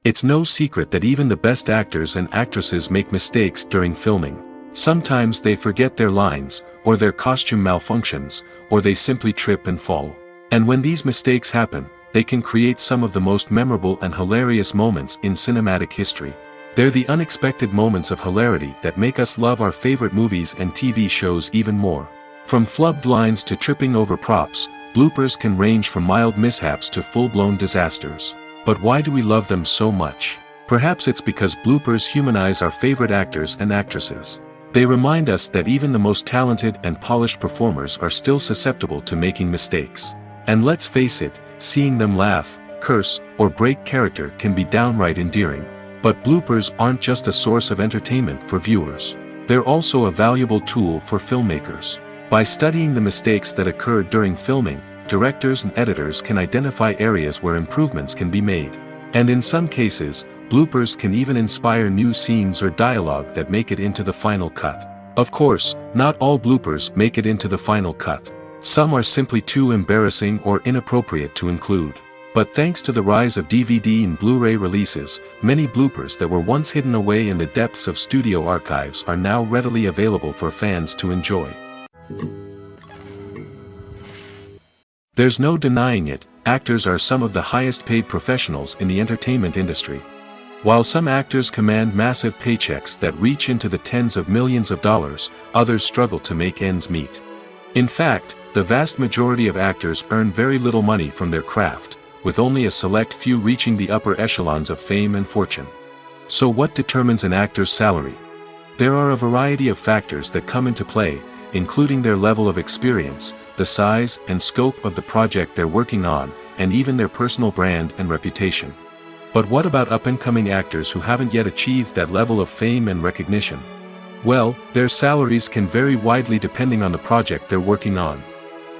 It's no secret that even the best actors and actresses make mistakes during filming. Sometimes they forget their lines, or their costume malfunctions, or they simply trip and fall. And when these mistakes happen, they can create some of the most memorable and hilarious moments in cinematic history. They're the unexpected moments of hilarity that make us love our favorite movies and TV shows even more. From flubbed lines to tripping over props, bloopers can range from mild mishaps to full-blown disasters. But why do we love them so much? Perhaps it's because bloopers humanize our favorite actors and actresses. They remind us that even the most talented and polished performers are still susceptible to making mistakes. And let's face it, seeing them laugh, curse, or break character can be downright endearing. But bloopers aren't just a source of entertainment for viewers. They're also a valuable tool for filmmakers. By studying the mistakes that occurred during filming, directors and editors can identify areas where improvements can be made. And in some cases, bloopers can even inspire new scenes or dialogue that make it into the final cut. Of course, not all bloopers make it into the final cut. Some are simply too embarrassing or inappropriate to include. But thanks to the rise of DVD and Blu-ray releases, many bloopers that were once hidden away in the depths of studio archives are now readily available for fans to enjoy. There's no denying it, actors are some of the highest paid professionals in the entertainment industry. While some actors command massive paychecks that reach into the tens of millions of dollars, others struggle to make ends meet. In fact, the vast majority of actors earn very little money from their craft, with only a select few reaching the upper echelons of fame and fortune. So what determines an actor's salary? There are a variety of factors that come into play, including their level of experience, the size and scope of the project they're working on, and even their personal brand and reputation. But what about up-and-coming actors who haven't yet achieved that level of fame and recognition? Well, their salaries can vary widely depending on the project they're working on.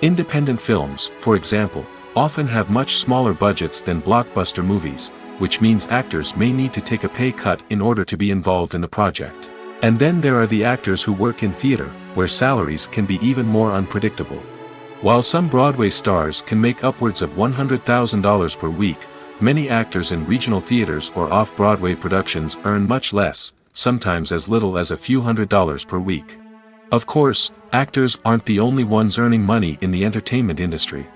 Independent films, for example, often have much smaller budgets than blockbuster movies, which means actors may need to take a pay cut in order to be involved in the project. And then there are the actors who work in theater, where salaries can be even more unpredictable. While some Broadway stars can make upwards of $100,000 per week, many actors in regional theaters or off-Broadway productions earn much less, sometimes as little as a few $100s per week. Of course, actors aren't the only ones earning money in the entertainment industry.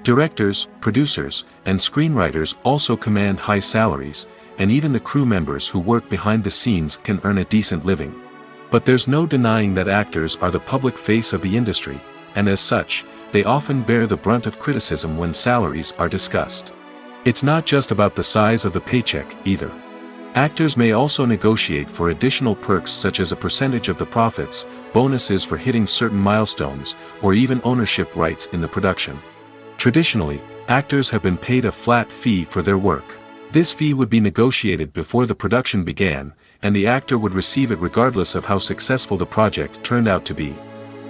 Directors, producers, and screenwriters also command high salaries, and even the crew members who work behind the scenes can earn a decent living. But there's no denying that actors are the public face of the industry, and as such, they often bear the brunt of criticism when salaries are discussed. It's not just about the size of the paycheck, either. Actors may also negotiate for additional perks such as a percentage of the profits, bonuses for hitting certain milestones, or even ownership rights in the production. Traditionally, actors have been paid a flat fee for their work. This fee would be negotiated before the production began, and the actor would receive it regardless of how successful the project turned out to be.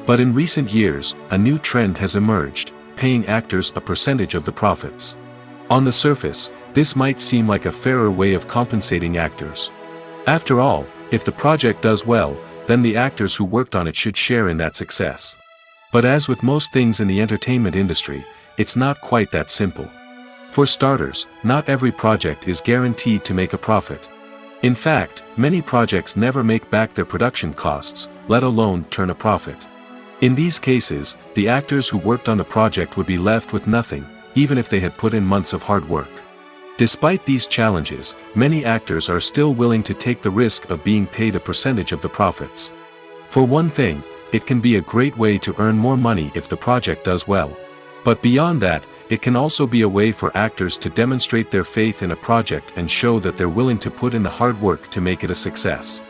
But in recent years, a new trend has emerged, paying actors a percentage of the profits. On the surface, this might seem like a fairer way of compensating actors. After all, if the project does well, then the actors who worked on it should share in that success. But as with most things in the entertainment industry, it's not quite that simple. For starters, not every project is guaranteed to make a profit. In fact, many projects never make back their production costs, let alone turn a profit. In these cases, the actors who worked on the project would be left with nothing, even if they had put in months of hard work. Despite these challenges, many actors are still willing to take the risk of being paid a percentage of the profits. For one thing, it can be a great way to earn more money if the project does well. But beyond that, it can also be a way for actors to demonstrate their faith in a project and show that they're willing to put in the hard work to make it a success.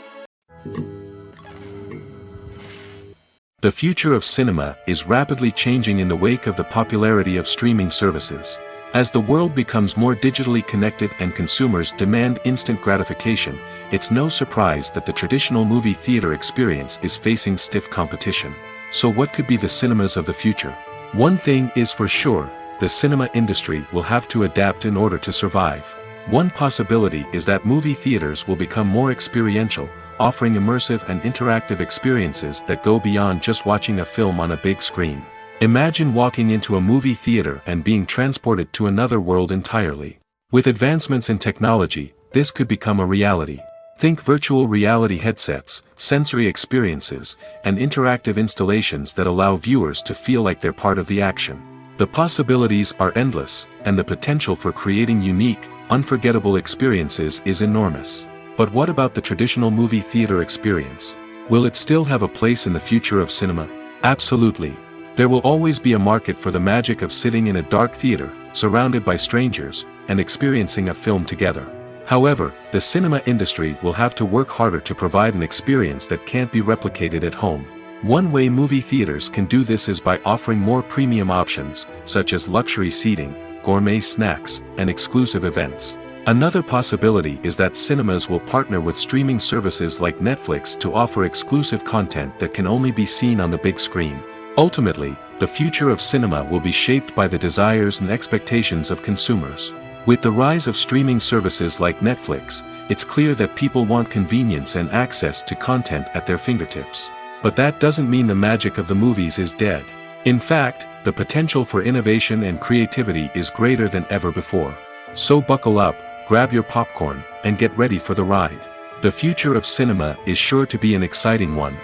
The future of cinema is rapidly changing in the wake of the popularity of streaming services. As the world becomes more digitally connected and consumers demand instant gratification, it's no surprise that the traditional movie theater experience is facing stiff competition. So what could be the cinemas of the future? One thing is for sure, the cinema industry will have to adapt in order to survive. One possibility is that movie theaters will become more experiential, offering immersive and interactive experiences that go beyond just watching a film on a big screen. Imagine walking into a movie theater and being transported to another world entirely. With advancements in technology, this could become a reality. Think virtual reality headsets, sensory experiences, and interactive installations that allow viewers to feel like they're part of the action. The possibilities are endless, and the potential for creating unique, unforgettable experiences is enormous. But what about the traditional movie theater experience? Will it still have a place in the future of cinema? Absolutely. There will always be a market for the magic of sitting in a dark theater, surrounded by strangers, and experiencing a film together. However, the cinema industry will have to work harder to provide an experience that can't be replicated at home. One way movie theaters can do this is by offering more premium options, such as luxury seating, gourmet snacks, and exclusive events. Another possibility is that cinemas will partner with streaming services like Netflix to offer exclusive content that can only be seen on the big screen. Ultimately, the future of cinema will be shaped by the desires and expectations of consumers. With the rise of streaming services like Netflix, it's clear that people want convenience and access to content at their fingertips. But that doesn't mean the magic of the movies is dead. In fact, the potential for innovation and creativity is greater than ever before. So buckle up, grab your popcorn, and get ready for the ride. The future of cinema is sure to be an exciting one.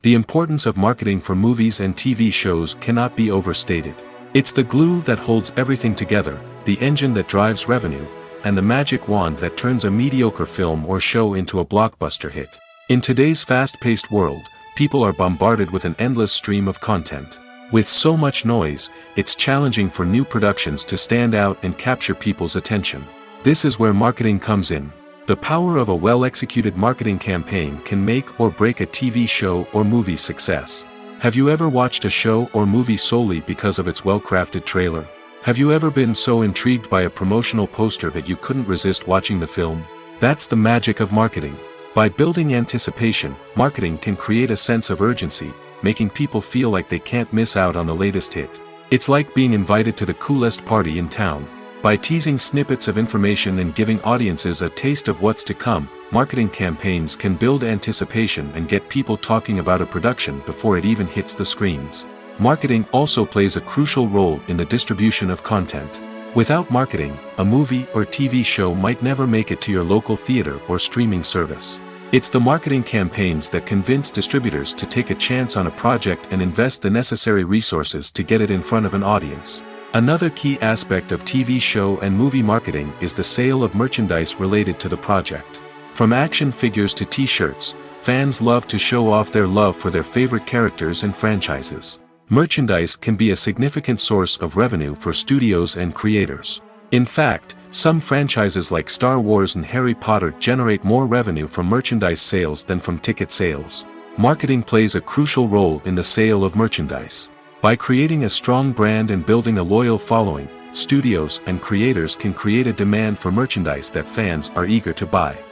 The importance of marketing for movies and TV shows cannot be overstated. It's the glue that holds everything together, the engine that drives revenue, and the magic wand that turns a mediocre film or show into a blockbuster hit. In today's fast-paced world, people are bombarded with an endless stream of content. With so much noise, it's challenging for new productions to stand out and capture people's attention. This is where marketing comes in. The power of a well-executed marketing campaign can make or break a TV show or movie's success. Have you ever watched a show or movie solely because of its well-crafted trailer? Have you ever been so intrigued by a promotional poster that you couldn't resist watching the film? That's the magic of marketing. By building anticipation, marketing can create a sense of urgency, making people feel like they can't miss out on the latest hit. It's like being invited to the coolest party in town. By teasing snippets of information and giving audiences a taste of what's to come, marketing campaigns can build anticipation and get people talking about a production before it even hits the screens. Marketing also plays a crucial role in the distribution of content. Without marketing, a movie or TV show might never make it to your local theater or streaming service. It's the marketing campaigns that convince distributors to take a chance on a project and invest the necessary resources to get it in front of an audience. Another key aspect of TV show and movie marketing is the sale of merchandise related to the project. From action figures to t-shirts, fans love to show off their love for their favorite characters and franchises. Merchandise can be a significant source of revenue for studios and creators. In fact, some franchises like Star Wars and Harry Potter generate more revenue from merchandise sales than from ticket sales. Marketing plays a crucial role in the sale of merchandise. By creating a strong brand and building a loyal following, studios and creators can create a demand for merchandise that fans are eager to buy.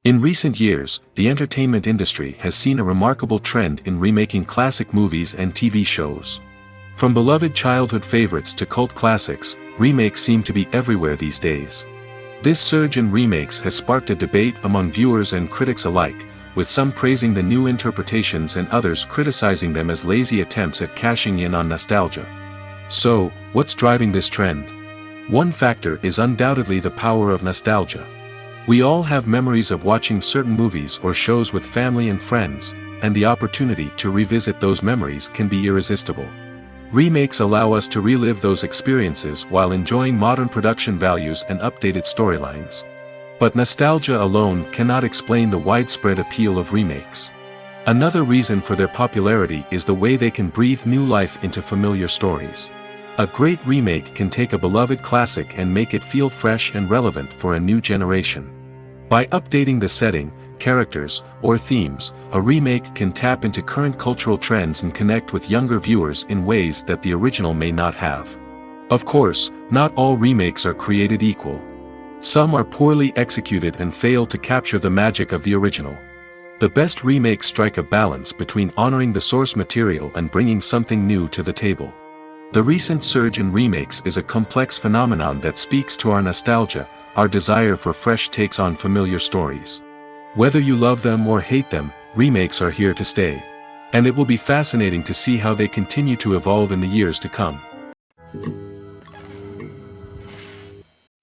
In recent years, the entertainment industry has seen a remarkable trend in remaking classic movies and TV shows. From beloved childhood favorites to cult classics, remakes seem to be everywhere these days. This surge in remakes has sparked a debate among viewers and critics alike, with some praising the new interpretations and others criticizing them as lazy attempts at cashing in on nostalgia. So, what's driving this trend? One factor is undoubtedly the power of nostalgia. We all have memories of watching certain movies or shows with family and friends, and the opportunity to revisit those memories can be irresistible. Remakes allow us to relive those experiences while enjoying modern production values and updated storylines. But nostalgia alone cannot explain the widespread appeal of remakes. Another reason for their popularity is the way they can breathe new life into familiar stories. A great remake can take a beloved classic and make it feel fresh and relevant for a new generation. By updating the setting, characters, or themes, a remake can tap into current cultural trends and connect with younger viewers in ways that the original may not have. Of course, not all remakes are created equal. Some are poorly executed and fail to capture the magic of the original. The best remakes strike a balance between honoring the source material and bringing something new to the table. The recent surge in remakes is a complex phenomenon that speaks to our nostalgia, our desire for fresh takes on familiar stories. Whether you love them or hate them, remakes are here to stay. And it will be fascinating to see how they continue to evolve in the years to come.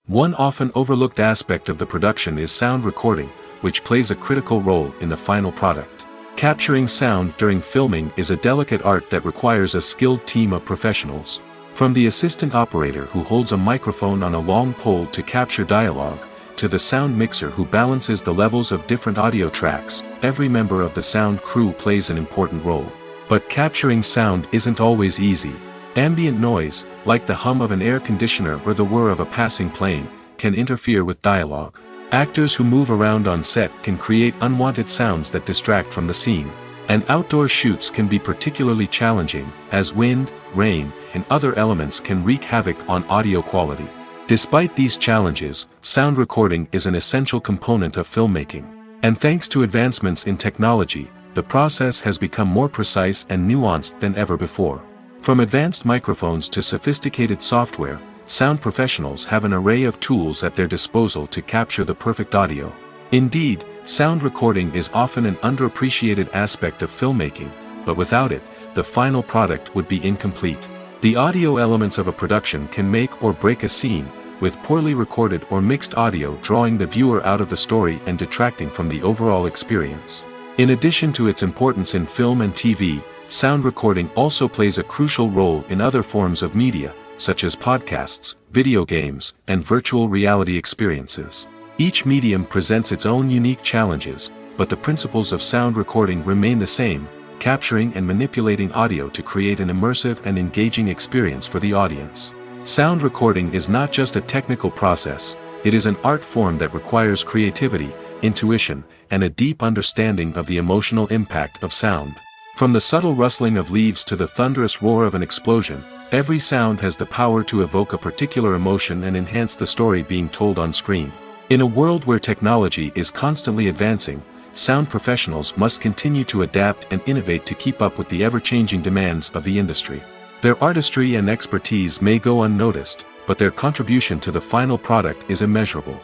One often overlooked aspect of the production is sound recording, which plays a critical role in the final product. Capturing sound during filming is a delicate art that requires a skilled team of professionals. From the assistant operator who holds a microphone on a long pole to capture dialogue, to the sound mixer who balances the levels of different audio tracks, every member of the sound crew plays an important role. But capturing sound isn't always easy. Ambient noise, like the hum of an air conditioner or the whir of a passing plane, can interfere with dialogue. Actors who move around on set can create unwanted sounds that distract from the scene. And outdoor shoots can be particularly challenging, as wind, rain, and other elements can wreak havoc on audio quality. Despite these challenges, sound recording is an essential component of filmmaking. And thanks to advancements in technology, the process has become more precise and nuanced than ever before. From advanced microphones to sophisticated software, sound professionals have an array of tools at their disposal to capture the perfect audio. Indeed, sound recording is often an underappreciated aspect of filmmaking, but without it, the final product would be incomplete. The audio elements of a production can make or break a scene, with poorly recorded or mixed audio drawing the viewer out of the story and detracting from the overall experience. In addition to its importance in film and TV, sound recording also plays a crucial role in other forms of media, such as podcasts, video games, and virtual reality experiences. Each medium presents its own unique challenges, but the principles of sound recording remain the same, capturing and manipulating audio to create an immersive and engaging experience for the audience. Sound recording is not just a technical process, it is an art form that requires creativity, intuition, and a deep understanding of the emotional impact of sound. From the subtle rustling of leaves to the thunderous roar of an explosion, every sound has the power to evoke a particular emotion and enhance the story being told on screen. In a world where technology is constantly advancing, sound professionals must continue to adapt and innovate to keep up with the ever-changing demands of the industry. Their artistry and expertise may go unnoticed, but their contribution to the final product is immeasurable.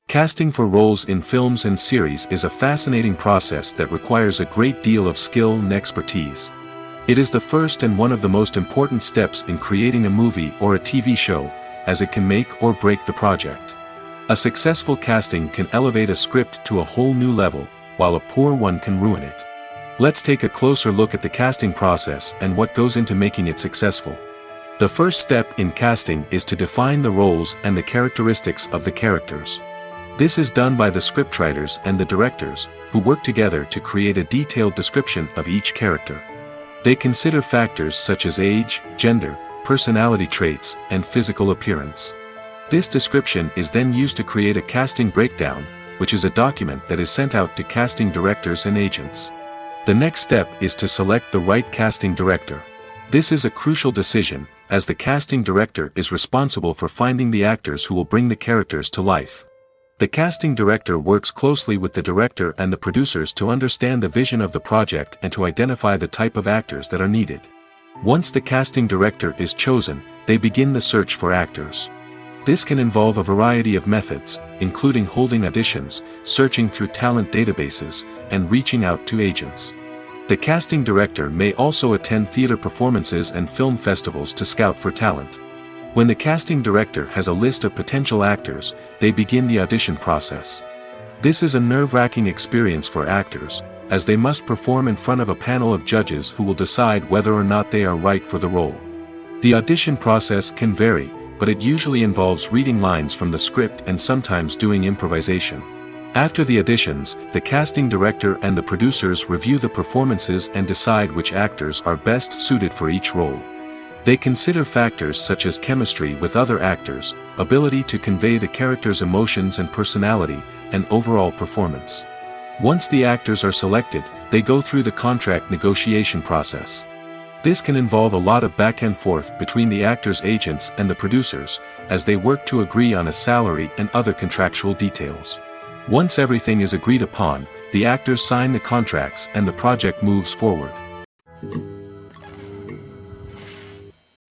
Casting for roles in films and series is a fascinating process that requires a great deal of skill and expertise. It is the first and one of the most important steps in creating a movie or a TV show, as it can make or break the project. A successful casting can elevate a script to a whole new level, while a poor one can ruin it. Let's take a closer look at the casting process and what goes into making it successful. The first step in casting is to define the roles and the characteristics of the characters. This is done by the scriptwriters and the directors, who work together to create a detailed description of each character. They consider factors such as age, gender, personality traits, and physical appearance. This description is then used to create a casting breakdown, which is a document that is sent out to casting directors and agents. The next step is to select the right casting director. This is a crucial decision, as the casting director is responsible for finding the actors who will bring the characters to life. The casting director works closely with the director and the producers to understand the vision of the project and to identify the type of actors that are needed. Once the casting director is chosen, they begin the search for actors. This can involve a variety of methods, including holding auditions, searching through talent databases, and reaching out to agents. The casting director may also attend theater performances and film festivals to scout for talent. When the casting director has a list of potential actors, they begin the audition process. This is a nerve-wracking experience for actors, as they must perform in front of a panel of judges who will decide whether or not they are right for the role. The audition process can vary, but it usually involves reading lines from the script and sometimes doing improvisation. After the auditions, the casting director and the producers review the performances and decide which actors are best suited for each role. They consider factors such as chemistry with other actors, ability to convey the character's emotions and personality, and overall performance. Once the actors are selected, they go through the contract negotiation process. This can involve a lot of back and forth between the actors' agents and the producers, as they work to agree on a salary and other contractual details. Once everything is agreed upon, the actors sign the contracts and the project moves forward.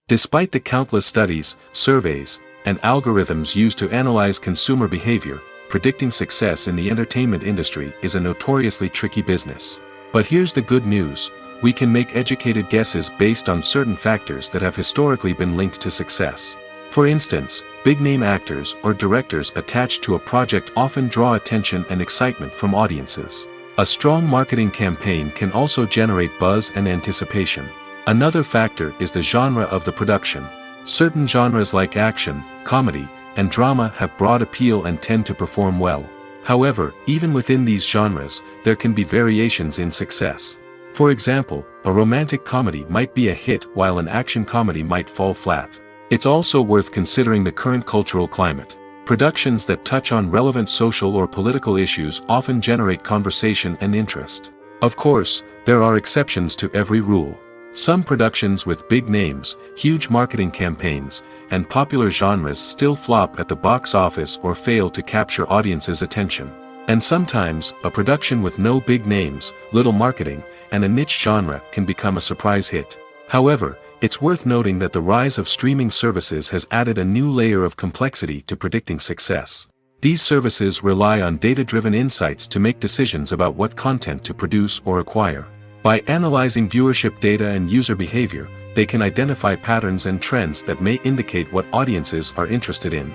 Despite the countless studies, surveys, and algorithms used to analyze consumer behavior, predicting success in the entertainment industry is a notoriously tricky business. But here's the good news: we can make educated guesses based on certain factors that have historically been linked to success. For instance, big-name actors or directors attached to a project often draw attention and excitement from audiences. A strong marketing campaign can also generate buzz and anticipation. Another factor is the genre of the production. Certain genres like action, comedy, and drama have broad appeal and tend to perform well. However, even within these genres, there can be variations in success. For example, a romantic comedy might be a hit while an action comedy might fall flat. It's also worth considering the current cultural climate. Productions that touch on relevant social or political issues often generate conversation and interest. Of course, there are exceptions to every rule. Some productions with big names, huge marketing campaigns, and popular genres still flop at the box office or fail to capture audiences' attention. And sometimes, a production with no big names, little marketing, and a niche genre can become a surprise hit. However, it's worth noting that the rise of streaming services has added a new layer of complexity to predicting success. These services rely on data-driven insights to make decisions about what content to produce or acquire. By analyzing viewership data and user behavior, they can identify patterns and trends that may indicate what audiences are interested in.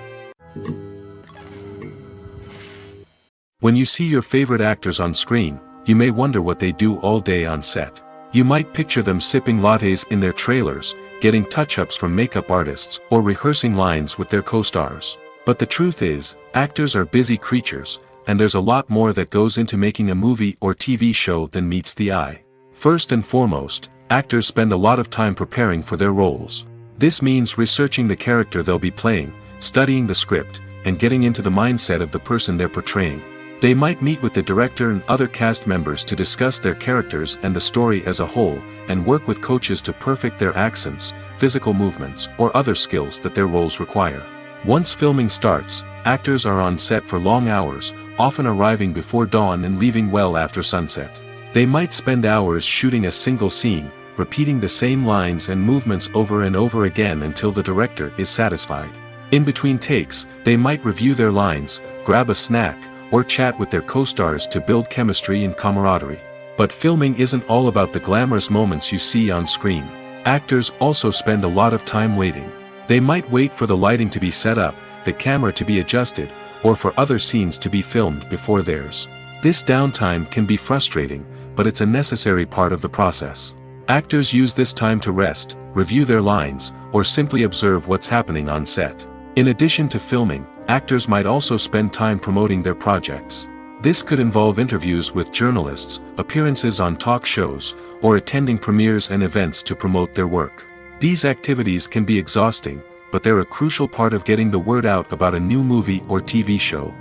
When you see your favorite actors on screen, you may wonder what they do all day on set. You might picture them sipping lattes in their trailers, getting touch-ups from makeup artists, or rehearsing lines with their co-stars. But the truth is, actors are busy creatures, and there's a lot more that goes into making a movie or TV show than meets the eye. First and foremost, actors spend a lot of time preparing for their roles. This means researching the character they'll be playing, studying the script, and getting into the mindset of the person they're portraying. They might meet with the director and other cast members to discuss their characters and the story as a whole, and work with coaches to perfect their accents, physical movements, or other skills that their roles require. Once filming starts, actors are on set for long hours, often arriving before dawn and leaving well after sunset. They might spend hours shooting a single scene, repeating the same lines and movements over and over again until the director is satisfied. In between takes, they might review their lines, grab a snack, or chat with their co-stars to build chemistry and camaraderie. But filming isn't all about the glamorous moments you see on screen. Actors also spend a lot of time waiting. They might wait for the lighting to be set up, the camera to be adjusted, or for other scenes to be filmed before theirs. This downtime can be frustrating, but it's a necessary part of the process. Actors use this time to rest, review their lines, or simply observe what's happening on set. In addition to filming, actors might also spend time promoting their projects. This could involve interviews with journalists, appearances on talk shows, or attending premieres and events to promote their work. These activities can be exhausting, but they're a crucial part of getting the word out about a new movie or TV show.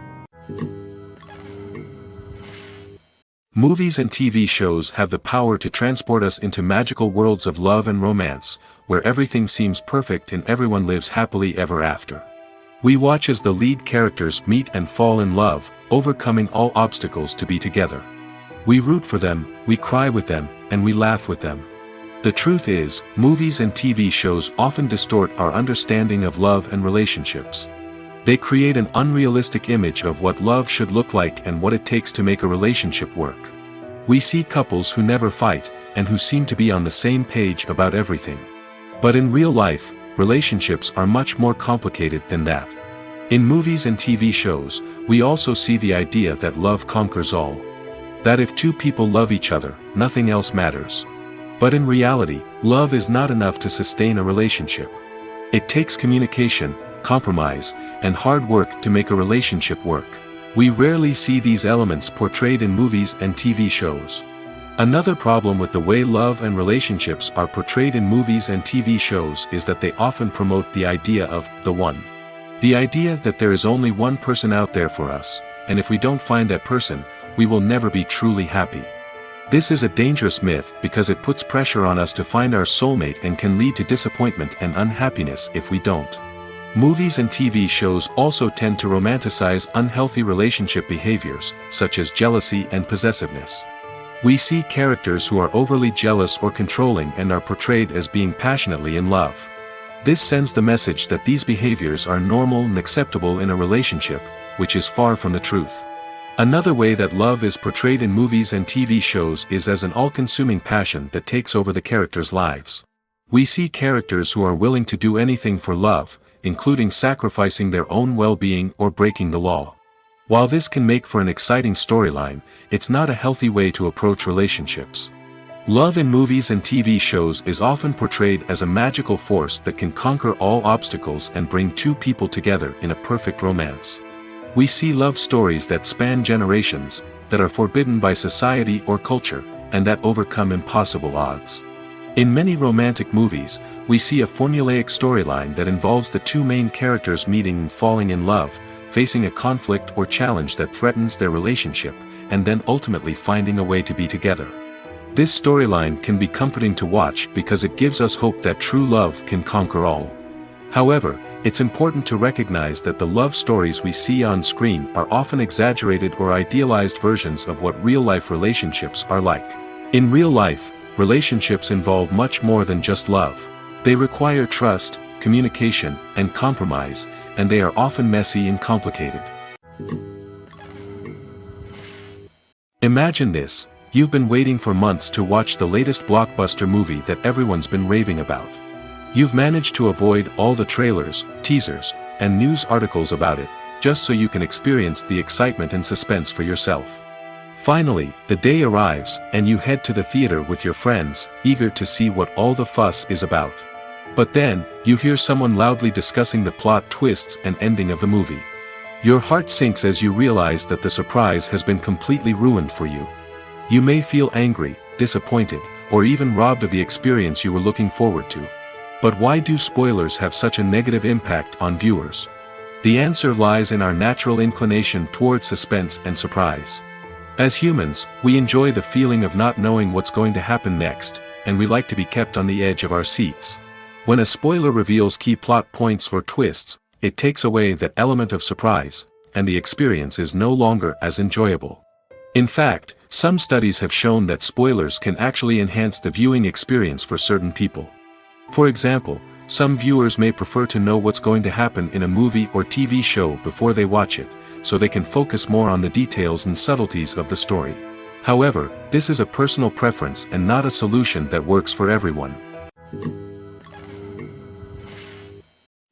Movies and TV shows have the power to transport us into magical worlds of love and romance, where everything seems perfect and everyone lives happily ever after. We watch as the lead characters meet and fall in love, overcoming all obstacles to be together. We root for them, we cry with them, and we laugh with them. The truth is, movies and TV shows often distort our understanding of love and relationships. They create an unrealistic image of what love should look like and what it takes to make a relationship work. We see couples who never fight, and who seem to be on the same page about everything. But in real life, relationships are much more complicated than that. In movies and TV shows, we also see the idea that love conquers all. That if two people love each other, nothing else matters. But in reality, love is not enough to sustain a relationship. It takes communication, compromise, and hard work to make a relationship work. We rarely see these elements portrayed in movies and TV shows. Another problem with the way love and relationships are portrayed in movies and TV shows is that they often promote the idea of the one. The idea that there is only one person out there for us, and if we don't find that person, we will never be truly happy. This is a dangerous myth because it puts pressure on us to find our soulmate and can lead to disappointment and unhappiness if we don't. Movies and TV shows also tend to romanticize unhealthy relationship behaviors, such as jealousy and possessiveness. We see characters who are overly jealous or controlling and are portrayed as being passionately in love. This sends the message that these behaviors are normal and acceptable in a relationship, which is far from the truth. Another way that love is portrayed in movies and TV shows is as an all-consuming passion that takes over the characters' lives. We see characters who are willing to do anything for love, including sacrificing their own well-being or breaking the law. While this can make for an exciting storyline, it's not a healthy way to approach relationships. Love in movies and TV shows is often portrayed as a magical force that can conquer all obstacles and bring two people together in a perfect romance. We see love stories that span generations, that are forbidden by society or culture, and that overcome impossible odds. In many romantic movies, we see a formulaic storyline that involves the two main characters meeting and falling in love, facing a conflict or challenge that threatens their relationship, and then ultimately finding a way to be together. This storyline can be comforting to watch because it gives us hope that true love can conquer all. However, it's important to recognize that the love stories we see on screen are often exaggerated or idealized versions of what real-life relationships are like. In real life, relationships involve much more than just love. They require trust, communication, and compromise, and they are often messy and complicated. Imagine this: you've been waiting for months to watch the latest blockbuster movie that everyone's been raving about. You've managed to avoid all the trailers, teasers, and news articles about it, just so you can experience the excitement and suspense for yourself. Finally, the day arrives, and you head to the theater with your friends, eager to see what all the fuss is about. But then, you hear someone loudly discussing the plot twists and ending of the movie. Your heart sinks as you realize that the surprise has been completely ruined for you. You may feel angry, disappointed, or even robbed of the experience you were looking forward to. But why do spoilers have such a negative impact on viewers? The answer lies in our natural inclination toward suspense and surprise. As humans, we enjoy the feeling of not knowing what's going to happen next, and we like to be kept on the edge of our seats. When a spoiler reveals key plot points or twists, it takes away that element of surprise, and the experience is no longer as enjoyable. In fact, some studies have shown that spoilers can actually enhance the viewing experience for certain people. For example, some viewers may prefer to know what's going to happen in a movie or TV show before they watch it, so they can focus more on the details and subtleties of the story. However, this is a personal preference and not a solution that works for everyone.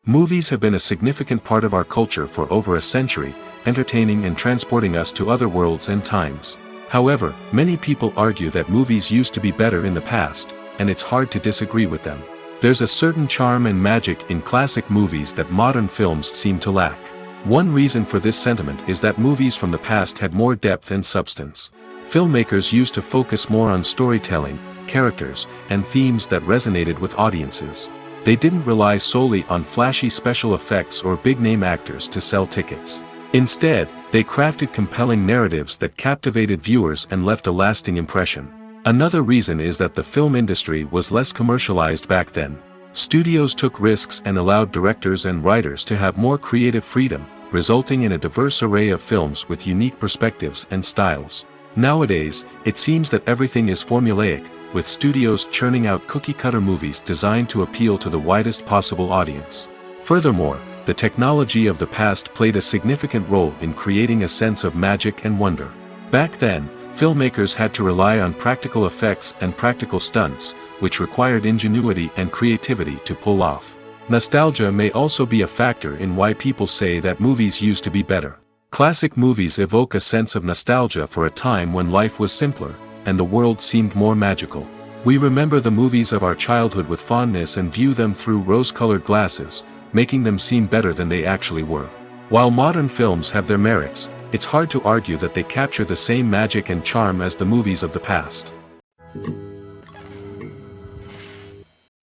Movies have been a significant part of our culture for over a century, entertaining and transporting us to other worlds and times. However, many people argue that movies used to be better in the past, and it's hard to disagree with them. There's a certain charm and magic in classic movies that modern films seem to lack. One reason for this sentiment is that movies from the past had more depth and substance. Filmmakers used to focus more on storytelling, characters, and themes that resonated with audiences. They didn't rely solely on flashy special effects or big-name actors to sell tickets. Instead, they crafted compelling narratives that captivated viewers and left a lasting impression. Another reason is that the film industry was less commercialized back then. Studios took risks and allowed directors and writers to have more creative freedom, resulting in a diverse array of films with unique perspectives and styles. Nowadays, it seems that everything is formulaic, with studios churning out cookie-cutter movies designed to appeal to the widest possible audience. Furthermore, the technology of the past played a significant role in creating a sense of magic and wonder. Back then, filmmakers had to rely on practical effects and practical stunts, which required ingenuity and creativity to pull off. Nostalgia may also be a factor in why people say that movies used to be better. Classic movies evoke a sense of nostalgia for a time when life was simpler, and the world seemed more magical. We remember the movies of our childhood with fondness and view them through rose-colored glasses, making them seem better than they actually were. While modern films have their merits, it's hard to argue that they capture the same magic and charm as the movies of the past.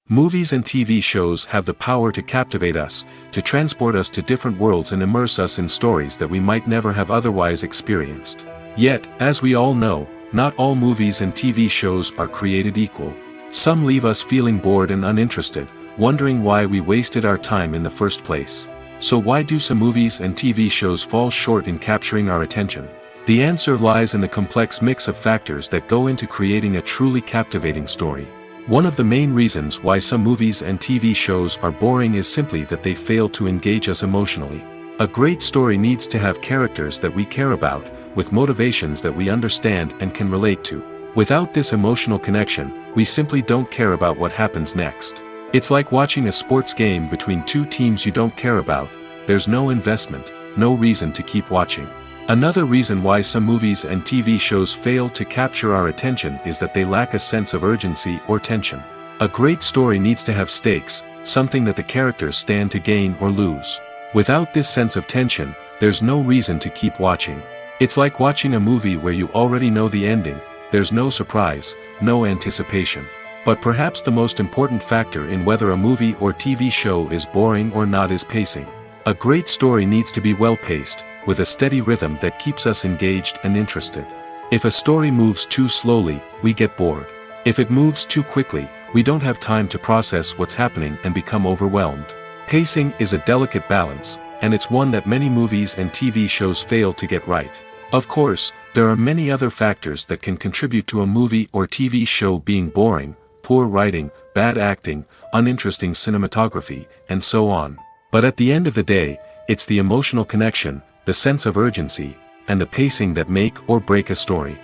Movies and TV shows have the power to captivate us, to transport us to different worlds and immerse us in stories that we might never have otherwise experienced. Yet, as we all know, not all movies and TV shows are created equal. Some leave us feeling bored and uninterested, wondering why we wasted our time in the first place. So why do some movies and TV shows fall short in capturing our attention? The answer lies in the complex mix of factors that go into creating a truly captivating story. One of the main reasons why some movies and TV shows are boring is simply that they fail to engage us emotionally. A great story needs to have characters that we care about, with motivations that we understand and can relate to. Without this emotional connection, we simply don't care about what happens next. It's like watching a sports game between two teams you don't care about. There's no investment, no reason to keep watching. Another reason why some movies and TV shows fail to capture our attention is that they lack a sense of urgency or tension. A great story needs to have stakes, something that the characters stand to gain or lose. Without this sense of tension, there's no reason to keep watching. It's like watching a movie where you already know the ending. There's no surprise, no anticipation. But perhaps the most important factor in whether a movie or TV show is boring or not is pacing. A great story needs to be well paced, with a steady rhythm that keeps us engaged and interested. If a story moves too slowly, we get bored. If it moves too quickly, we don't have time to process what's happening and become overwhelmed. Pacing is a delicate balance, and it's one that many movies and TV shows fail to get right. Of course, there are many other factors that can contribute to a movie or TV show being boring: poor writing, bad acting, uninteresting cinematography, and so on. But at the end of the day, it's the emotional connection, the sense of urgency, and the pacing that make or break a story.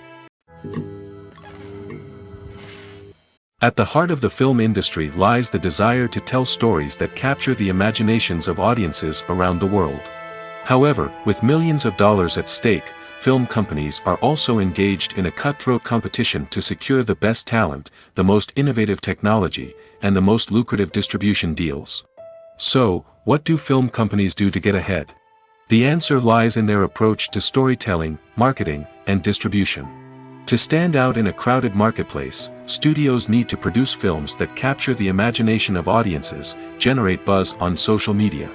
At the heart of the film industry lies the desire to tell stories that capture the imaginations of audiences around the world. However, with millions of dollars at stake, film companies are also engaged in a cutthroat competition to secure the best talent, the most innovative technology, and the most lucrative distribution deals. So, what do film companies do to get ahead? The answer lies in their approach to storytelling, marketing, and distribution. To stand out in a crowded marketplace, studios need to produce films that capture the imagination of audiences, generate buzz on social media.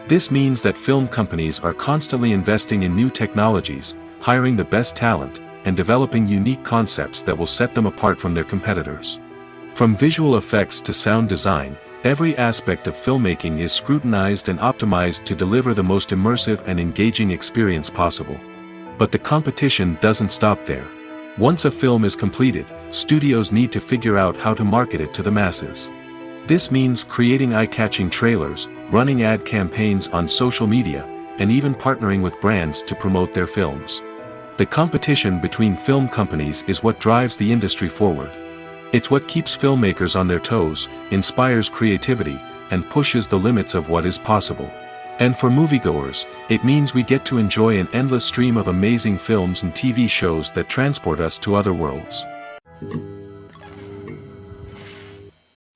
This means that film companies are constantly investing in new technologies, hiring the best talent, and developing unique concepts that will set them apart from their competitors. From visual effects to sound design, every aspect of filmmaking is scrutinized and optimized to deliver the most immersive and engaging experience possible. But the competition doesn't stop there. Once a film is completed, studios need to figure out how to market it to the masses. This means creating eye-catching trailers, running ad campaigns on social media, and even partnering with brands to promote their films. The competition between film companies is what drives the industry forward. It's what keeps filmmakers on their toes, inspires creativity, and pushes the limits of what is possible. And for moviegoers, it means we get to enjoy an endless stream of amazing films and TV shows that transport us to other worlds.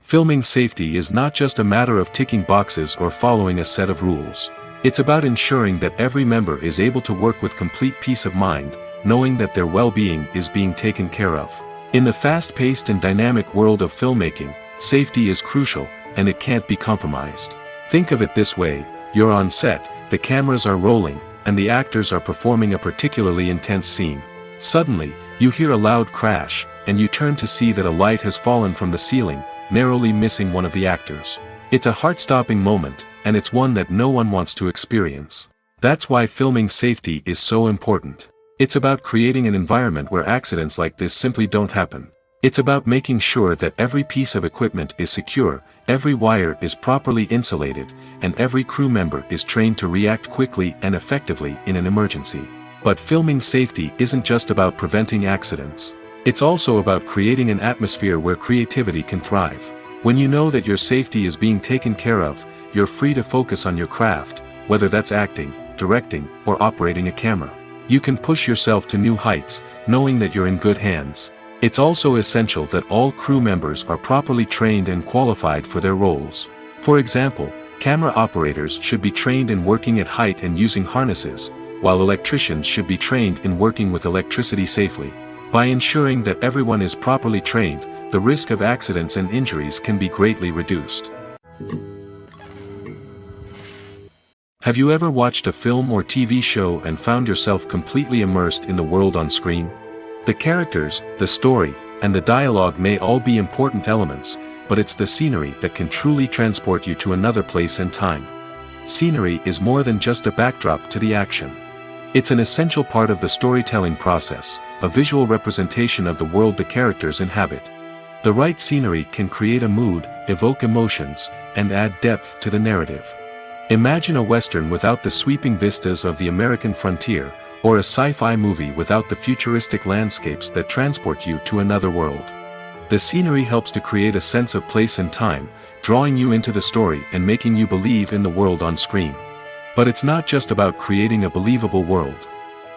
Filming safety is not just a matter of ticking boxes or following a set of rules. It's about ensuring that every member is able to work with complete peace of mind, knowing that their well-being is being taken care of. In the fast-paced and dynamic world of filmmaking, safety is crucial, and it can't be compromised. Think of it this way: you're on set, the cameras are rolling, and the actors are performing a particularly intense scene. Suddenly, you hear a loud crash, and you turn to see that a light has fallen from the ceiling, narrowly missing one of the actors. It's a heart-stopping moment, and it's one that no one wants to experience. That's why filming safety is so important. It's about creating an environment where accidents like this simply don't happen. It's about making sure that every piece of equipment is secure, every wire is properly insulated, and every crew member is trained to react quickly and effectively in an emergency. But filming safety isn't just about preventing accidents. It's also about creating an atmosphere where creativity can thrive. When you know that your safety is being taken care of, you're free to focus on your craft, whether that's acting, directing, or operating a camera. You can push yourself to new heights, knowing that you're in good hands. It's also essential that all crew members are properly trained and qualified for their roles. For example, camera operators should be trained in working at height and using harnesses, while electricians should be trained in working with electricity safely. By ensuring that everyone is properly trained, the risk of accidents and injuries can be greatly reduced. Have you ever watched a film or TV show and found yourself completely immersed in the world on screen? The characters, the story, and the dialogue may all be important elements, but it's the scenery that can truly transport you to another place and time. Scenery is more than just a backdrop to the action. It's an essential part of the storytelling process, a visual representation of the world the characters inhabit. The right scenery can create a mood, evoke emotions, and add depth to the narrative. Imagine a Western without the sweeping vistas of the American frontier, or a sci-fi movie without the futuristic landscapes that transport you to another world. The scenery helps to create a sense of place and time, drawing you into the story and making you believe in the world on screen. But it's not just about creating a believable world.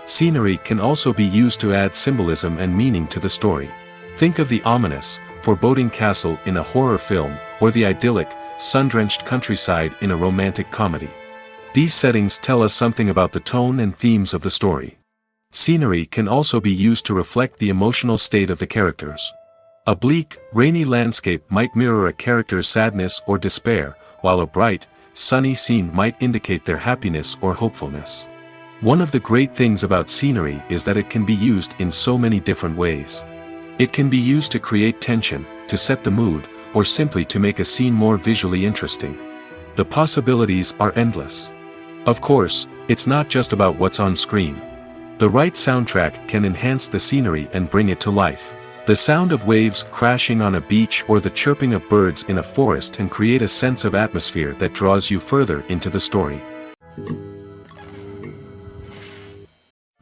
Scenery can also be used to add symbolism and meaning to the story. Think of the ominous, foreboding castle in a horror film, or the idyllic, sun-drenched countryside in a romantic comedy. These settings tell us something about the tone and themes of the story. Scenery can also be used to reflect the emotional state of the characters. A bleak, rainy landscape might mirror a character's sadness or despair, while a bright, sunny scene might indicate their happiness or hopefulness. One of the great things about scenery is that it can be used in so many different ways. It can be used to create tension, to set the mood, or simply to make a scene more visually interesting. The possibilities are endless. Of course, it's not just about what's on screen. The right soundtrack can enhance the scenery and bring it to life. The sound of waves crashing on a beach or the chirping of birds in a forest can create a sense of atmosphere that draws you further into the story.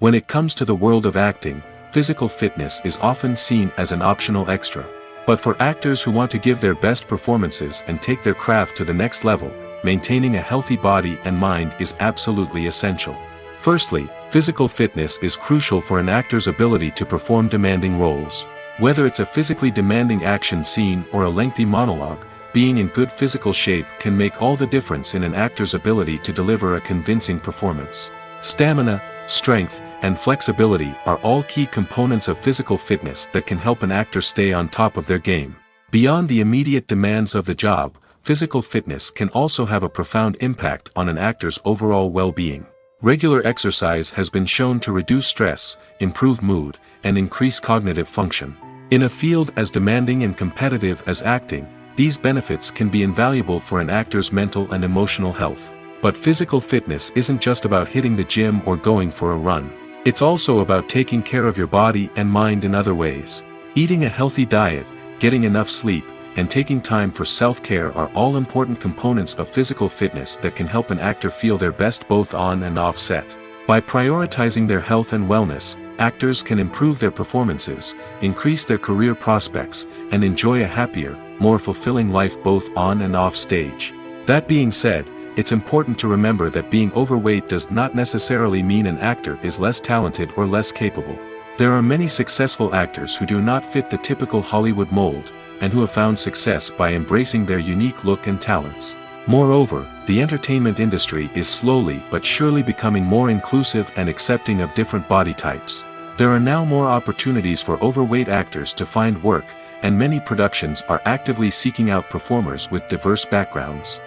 When it comes to the world of acting, physical fitness is often seen as an optional extra. But for actors who want to give their best performances and take their craft to the next level, maintaining a healthy body and mind is absolutely essential. Firstly, physical fitness is crucial for an actor's ability to perform demanding roles. Whether it's a physically demanding action scene or a lengthy monologue, being in good physical shape can make all the difference in an actor's ability to deliver a convincing performance. Stamina, strength, and flexibility are all key components of physical fitness that can help an actor stay on top of their game. Beyond the immediate demands of the job, physical fitness can also have a profound impact on an actor's overall well-being. Regular exercise has been shown to reduce stress, improve mood, and increase cognitive function. In a field as demanding and competitive as acting, these benefits can be invaluable for an actor's mental and emotional health. But physical fitness isn't just about hitting the gym or going for a run. It's also about taking care of your body and mind in other ways. Eating a healthy diet, getting enough sleep, and taking time for self-care are all important components of physical fitness that can help an actor feel their best both on and off set. By prioritizing their health and wellness, actors can improve their performances, increase their career prospects, and enjoy a happier, more fulfilling life both on and off stage. That being said, it's important to remember that being overweight does not necessarily mean an actor is less talented or less capable. There are many successful actors who do not fit the typical Hollywood mold, and who have found success by embracing their unique look and talents. Moreover, the entertainment industry is slowly but surely becoming more inclusive and accepting of different body types. There are now more opportunities for overweight actors to find work, and many productions are actively seeking out performers with diverse backgrounds.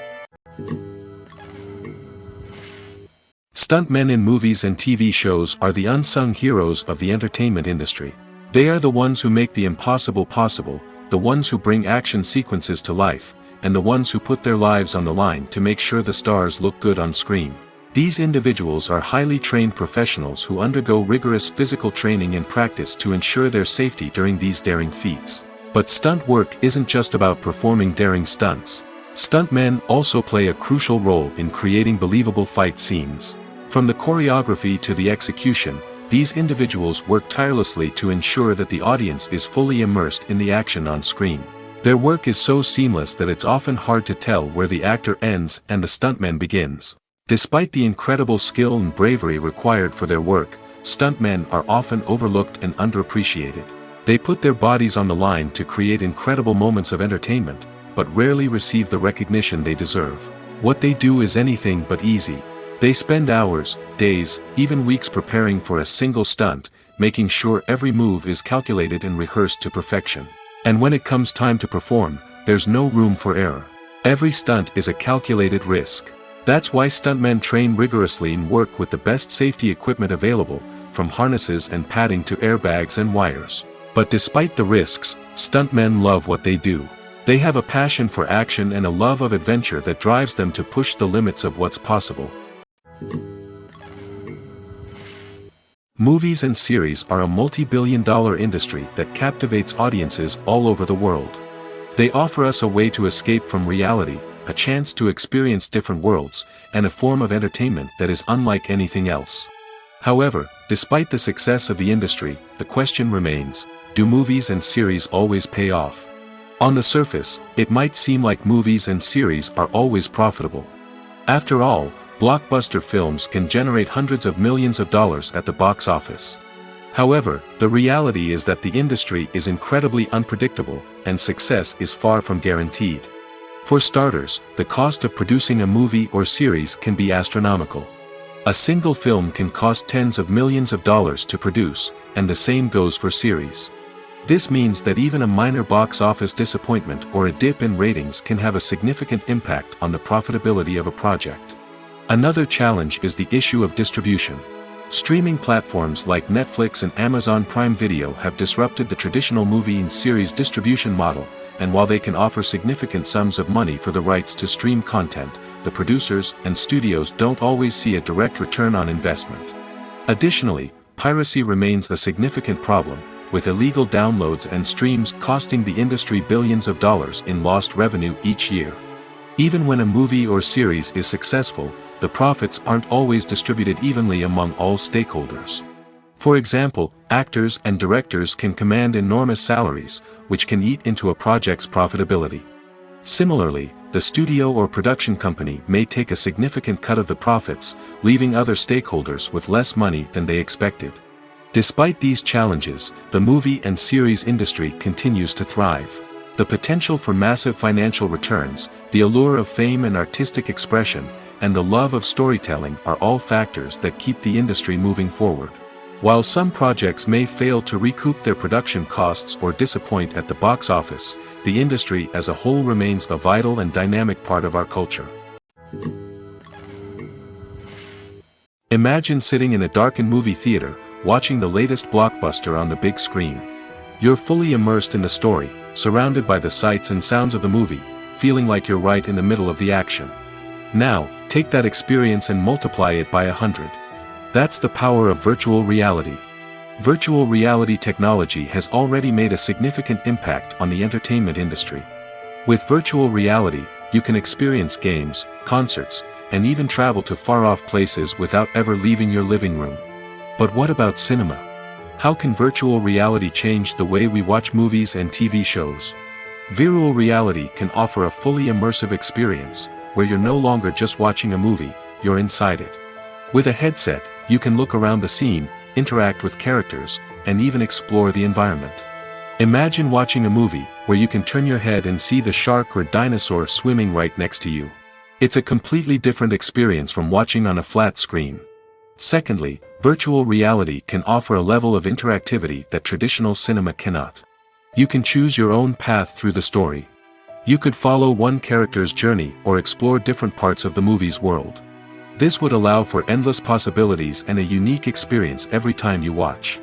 Stuntmen in movies and TV shows are the unsung heroes of the entertainment industry. They are the ones who make the impossible possible, the ones who bring action sequences to life, and the ones who put their lives on the line to make sure the stars look good on screen. These individuals are highly trained professionals who undergo rigorous physical training and practice to ensure their safety during these daring feats. But stunt work isn't just about performing daring stunts. Stuntmen also play a crucial role in creating believable fight scenes. From the choreography to the execution, these individuals work tirelessly to ensure that the audience is fully immersed in the action on screen. Their work is so seamless that it's often hard to tell where the actor ends and the stuntman begins. Despite the incredible skill and bravery required for their work, stuntmen are often overlooked and underappreciated. They put their bodies on the line to create incredible moments of entertainment, but rarely receive the recognition they deserve. What they do is anything but easy. They spend hours, days, even weeks preparing for a single stunt, making sure every move is calculated and rehearsed to perfection. And when it comes time to perform, there's no room for error. Every stunt is a calculated risk. That's why stuntmen train rigorously and work with the best safety equipment available, from harnesses and padding to airbags and wires. But despite the risks, stuntmen love what they do. They have a passion for action and a love of adventure that drives them to push the limits of what's possible. Movies and series are a multi-billion-dollar industry that captivates audiences all over the world. They offer us a way to escape from reality, a chance to experience different worlds, and a form of entertainment that is unlike anything else. However, despite the success of the industry, the question remains, do movies and series always pay off? On the surface, it might seem like movies and series are always profitable. After all, blockbuster films can generate hundreds of millions of dollars at the box office. However, the reality is that the industry is incredibly unpredictable, and success is far from guaranteed. For starters, the cost of producing a movie or series can be astronomical. A single film can cost tens of millions of dollars to produce, and the same goes for series. This means that even a minor box office disappointment or a dip in ratings can have a significant impact on the profitability of a project. Another challenge is the issue of distribution. Streaming platforms like Netflix and Amazon Prime Video have disrupted the traditional movie and series distribution model, and while they can offer significant sums of money for the rights to stream content, the producers and studios don't always see a direct return on investment. Additionally, piracy remains a significant problem, with illegal downloads and streams costing the industry billions of dollars in lost revenue each year. Even when a movie or series is successful, the profits aren't always distributed evenly among all stakeholders. For example, actors and directors can command enormous salaries, which can eat into a project's profitability. Similarly, the studio or production company may take a significant cut of the profits, leaving other stakeholders with less money than they expected. Despite these challenges, the movie and series industry continues to thrive. The potential for massive financial returns, the allure of fame and artistic expression, and the love of storytelling are all factors that keep the industry moving forward. While some projects may fail to recoup their production costs or disappoint at the box office, the industry as a whole remains a vital and dynamic part of our culture. Imagine sitting in a darkened movie theater, watching the latest blockbuster on the big screen. You're fully immersed in the story, surrounded by the sights and sounds of the movie, feeling like you're right in the middle of the action. Now, take that experience and multiply it by 100. That's the power of virtual reality. Virtual reality technology has already made a significant impact on the entertainment industry. With virtual reality, you can experience games, concerts, and even travel to far-off places without ever leaving your living room. But what about cinema? How can virtual reality change the way we watch movies and TV shows? Virtual reality can offer a fully immersive experience, where you're no longer just watching a movie, you're inside it. With a headset, you can look around the scene, interact with characters, and even explore the environment. Imagine watching a movie where you can turn your head and see the shark or dinosaur swimming right next to you. It's a completely different experience from watching on a flat screen. Secondly, virtual reality can offer a level of interactivity that traditional cinema cannot. You can choose your own path through the story. You could follow one character's journey or explore different parts of the movie's world. This would allow for endless possibilities and a unique experience every time you watch.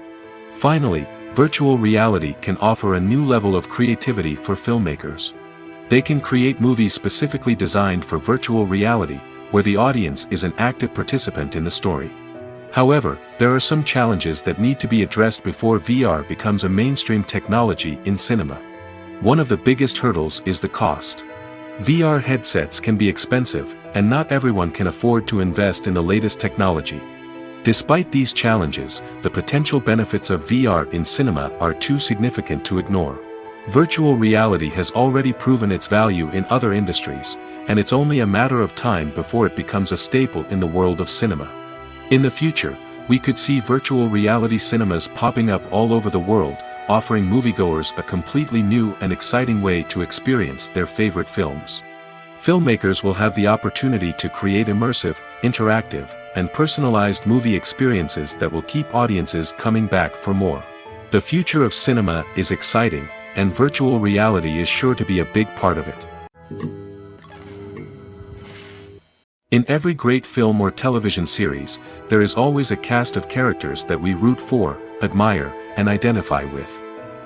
Finally, virtual reality can offer a new level of creativity for filmmakers. They can create movies specifically designed for virtual reality, where the audience is an active participant in the story. However, there are some challenges that need to be addressed before VR becomes a mainstream technology in cinema. One of the biggest hurdles is the cost. VR headsets can be expensive, and not everyone can afford to invest in the latest technology. Despite these challenges, the potential benefits of VR in cinema are too significant to ignore. Virtual reality has already proven its value in other industries, and it's only a matter of time before it becomes a staple in the world of cinema. In the future, we could see virtual reality cinemas popping up all over the world, offering moviegoers a completely new and exciting way to experience their favorite films. Filmmakers will have the opportunity to create immersive, interactive, and personalized movie experiences that will keep audiences coming back for more. The future of cinema is exciting, and virtual reality is sure to be a big part of it. In every great film or television series, there is always a cast of characters that we root for, admire, and identify with.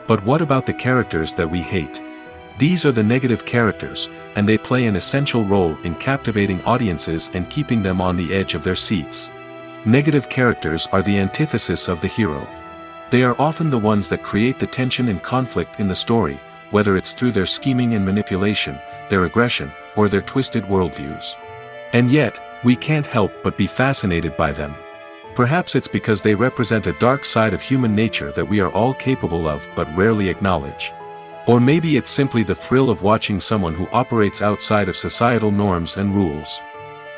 But what about the characters that we hate? These are the negative characters, and they play an essential role in captivating audiences and keeping them on the edge of their seats. Negative characters are the antithesis of the hero. They are often the ones that create the tension and conflict in the story, whether it's through their scheming and manipulation, their aggression, or their twisted worldviews. And yet, we can't help but be fascinated by them. Perhaps it's because they represent a dark side of human nature that we are all capable of but rarely acknowledge. Or maybe it's simply the thrill of watching someone who operates outside of societal norms and rules.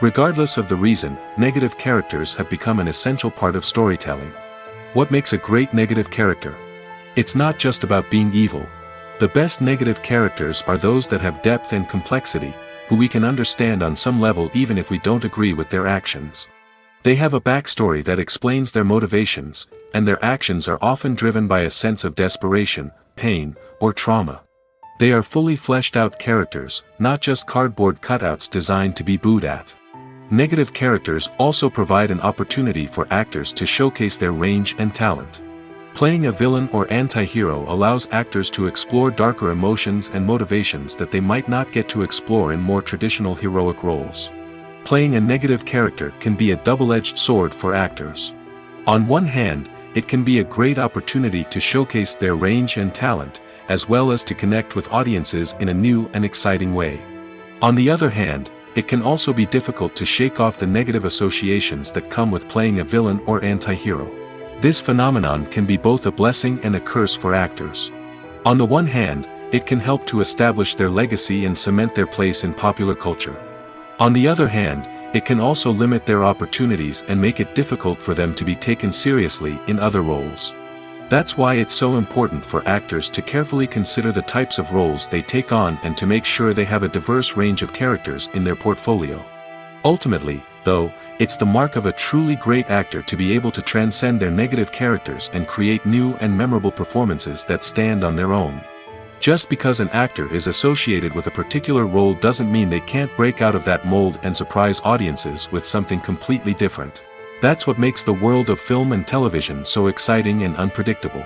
Regardless of the reason, negative characters have become an essential part of storytelling. What makes a great negative character? It's not just about being evil. The best negative characters are those that have depth and complexity, who we can understand on some level even if we don't agree with their actions. They have a backstory that explains their motivations, and their actions are often driven by a sense of desperation, pain, or trauma. They are fully fleshed out characters, not just cardboard cutouts designed to be booed at. Negative characters also provide an opportunity for actors to showcase their range and talent. Playing a villain or anti-hero allows actors to explore darker emotions and motivations that they might not get to explore in more traditional heroic roles. Playing a negative character can be a double-edged sword for actors. On one hand, it can be a great opportunity to showcase their range and talent, as well as to connect with audiences in a new and exciting way. On the other hand, it can also be difficult to shake off the negative associations that come with playing a villain or anti-hero. This phenomenon can be both a blessing and a curse for actors. On the one hand, it can help to establish their legacy and cement their place in popular culture. On the other hand, it can also limit their opportunities and make it difficult for them to be taken seriously in other roles. That's why it's so important for actors to carefully consider the types of roles they take on and to make sure they have a diverse range of characters in their portfolio. Ultimately, though, it's the mark of a truly great actor to be able to transcend their negative characters and create new and memorable performances that stand on their own. Just because an actor is associated with a particular role doesn't mean they can't break out of that mold and surprise audiences with something completely different. That's what makes the world of film and television so exciting and unpredictable.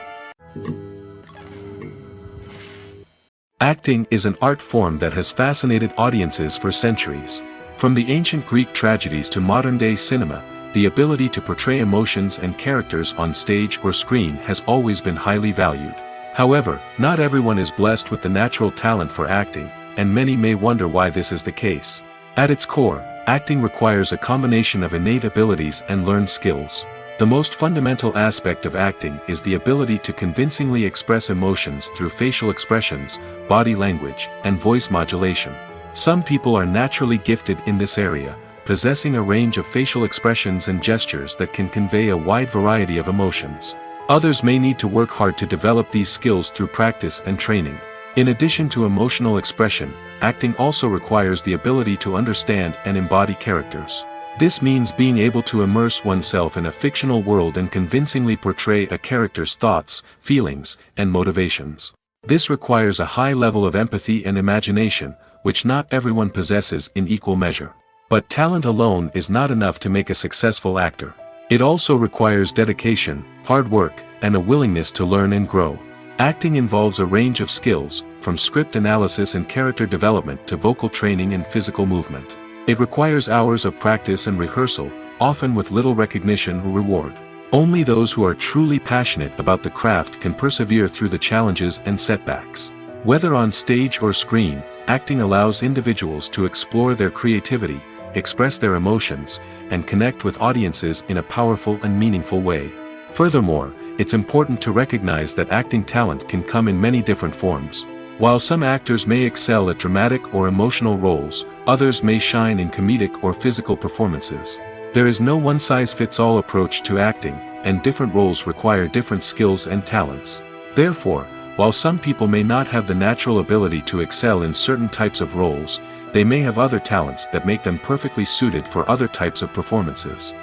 Acting is an art form that has fascinated audiences for centuries. From the ancient Greek tragedies to modern-day cinema, the ability to portray emotions and characters on stage or screen has always been highly valued. However, not everyone is blessed with the natural talent for acting, and many may wonder why this is the case. At its core, acting requires a combination of innate abilities and learned skills. The most fundamental aspect of acting is the ability to convincingly express emotions through facial expressions, body language, and voice modulation. Some people are naturally gifted in this area, possessing a range of facial expressions and gestures that can convey a wide variety of emotions. Others may need to work hard to develop these skills through practice and training. In addition to emotional expression, acting also requires the ability to understand and embody characters. This means being able to immerse oneself in a fictional world and convincingly portray a character's thoughts, feelings, and motivations. This requires a high level of empathy and imagination, which not everyone possesses in equal measure. But talent alone is not enough to make a successful actor. It also requires dedication, hard work, and a willingness to learn and grow. Acting involves a range of skills, from script analysis and character development to vocal training and physical movement. It requires hours of practice and rehearsal, often with little recognition or reward. Only those who are truly passionate about the craft can persevere through the challenges and setbacks. Whether on stage or screen, acting allows individuals to explore their creativity, express their emotions, and connect with audiences in a powerful and meaningful way. Furthermore, it's important to recognize that acting talent can come in many different forms. While some actors may excel at dramatic or emotional roles, others may shine in comedic or physical performances. There is no one-size-fits-all approach to acting, and different roles require different skills and talents. Therefore, while some people may not have the natural ability to excel in certain types of roles, they may have other talents that make them perfectly suited for other types of performances.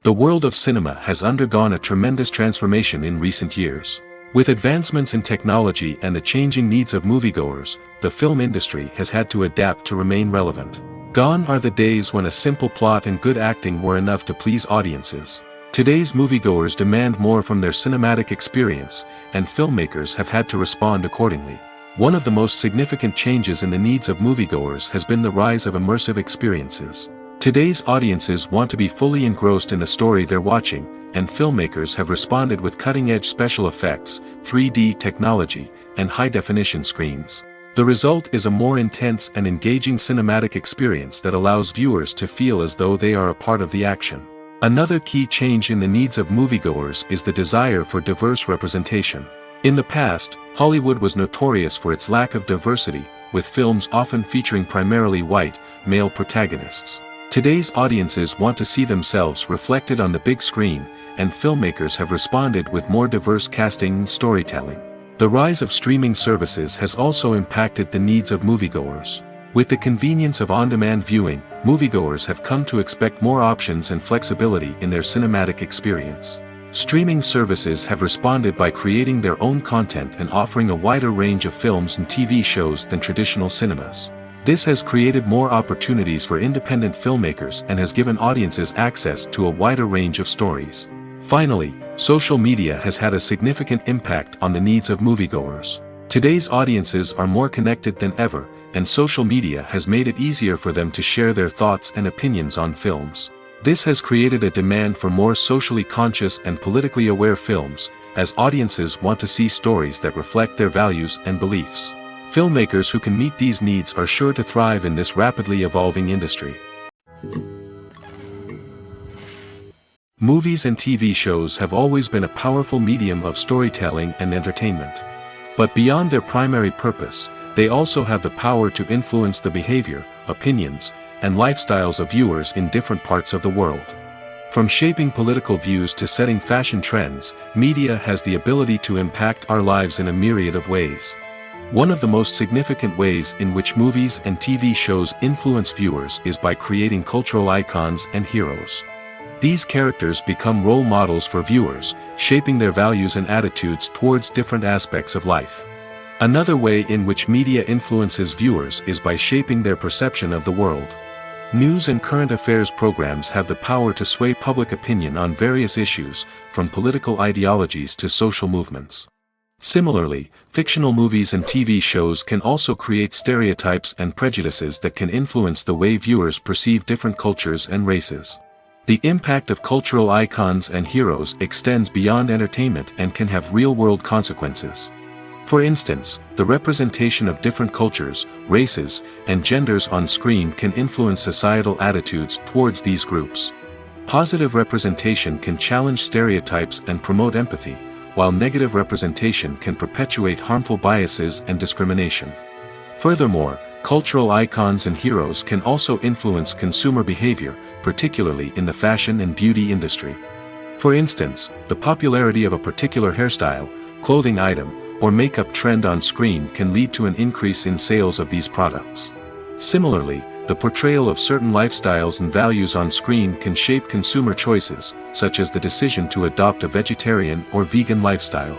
The world of cinema has undergone a tremendous transformation in recent years. With advancements in technology and the changing needs of moviegoers, the film industry has had to adapt to remain relevant. Gone are the days when a simple plot and good acting were enough to please audiences. Today's moviegoers demand more from their cinematic experience, and filmmakers have had to respond accordingly. One of the most significant changes in the needs of moviegoers has been the rise of immersive experiences. Today's audiences want to be fully engrossed in the story they're watching, and filmmakers have responded with cutting-edge special effects, 3D technology, and high-definition screens. The result is a more intense and engaging cinematic experience that allows viewers to feel as though they are a part of the action. Another key change in the needs of moviegoers is the desire for diverse representation. In the past, Hollywood was notorious for its lack of diversity, with films often featuring primarily white, male protagonists. Today's audiences want to see themselves reflected on the big screen, and filmmakers have responded with more diverse casting and storytelling. The rise of streaming services has also impacted the needs of moviegoers. With the convenience of on-demand viewing, moviegoers have come to expect more options and flexibility in their cinematic experience. Streaming services have responded by creating their own content and offering a wider range of films and TV shows than traditional cinemas. This has created more opportunities for independent filmmakers and has given audiences access to a wider range of stories. Finally, social media has had a significant impact on the needs of moviegoers. Today's audiences are more connected than ever, and social media has made it easier for them to share their thoughts and opinions on films. This has created a demand for more socially conscious and politically aware films, as audiences want to see stories that reflect their values and beliefs. Filmmakers who can meet these needs are sure to thrive in this rapidly evolving industry. Movies and TV shows have always been a powerful medium of storytelling and entertainment. But beyond their primary purpose, they also have the power to influence the behavior, opinions, and lifestyles of viewers in different parts of the world. From shaping political views to setting fashion trends, media has the ability to impact our lives in a myriad of ways. One of the most significant ways in which movies and TV shows influence viewers is by creating cultural icons and heroes. These characters become role models for viewers, shaping their values and attitudes towards different aspects of life. Another way in which media influences viewers is by shaping their perception of the world. News and current affairs programs have the power to sway public opinion on various issues, from political ideologies to social movements. Similarly, fictional movies and TV shows can also create stereotypes and prejudices that can influence the way viewers perceive different cultures and races. The impact of cultural icons and heroes extends beyond entertainment and can have real-world consequences. For instance, the representation of different cultures, races, and genders on screen can influence societal attitudes towards these groups. Positive representation can challenge stereotypes and promote empathy, while negative representation can perpetuate harmful biases and discrimination. Furthermore, cultural icons and heroes can also influence consumer behavior, particularly in the fashion and beauty industry. For instance, the popularity of a particular hairstyle, clothing item, or makeup trend on screen can lead to an increase in sales of these products. Similarly, the portrayal of certain lifestyles and values on screen can shape consumer choices, such as the decision to adopt a vegetarian or vegan lifestyle.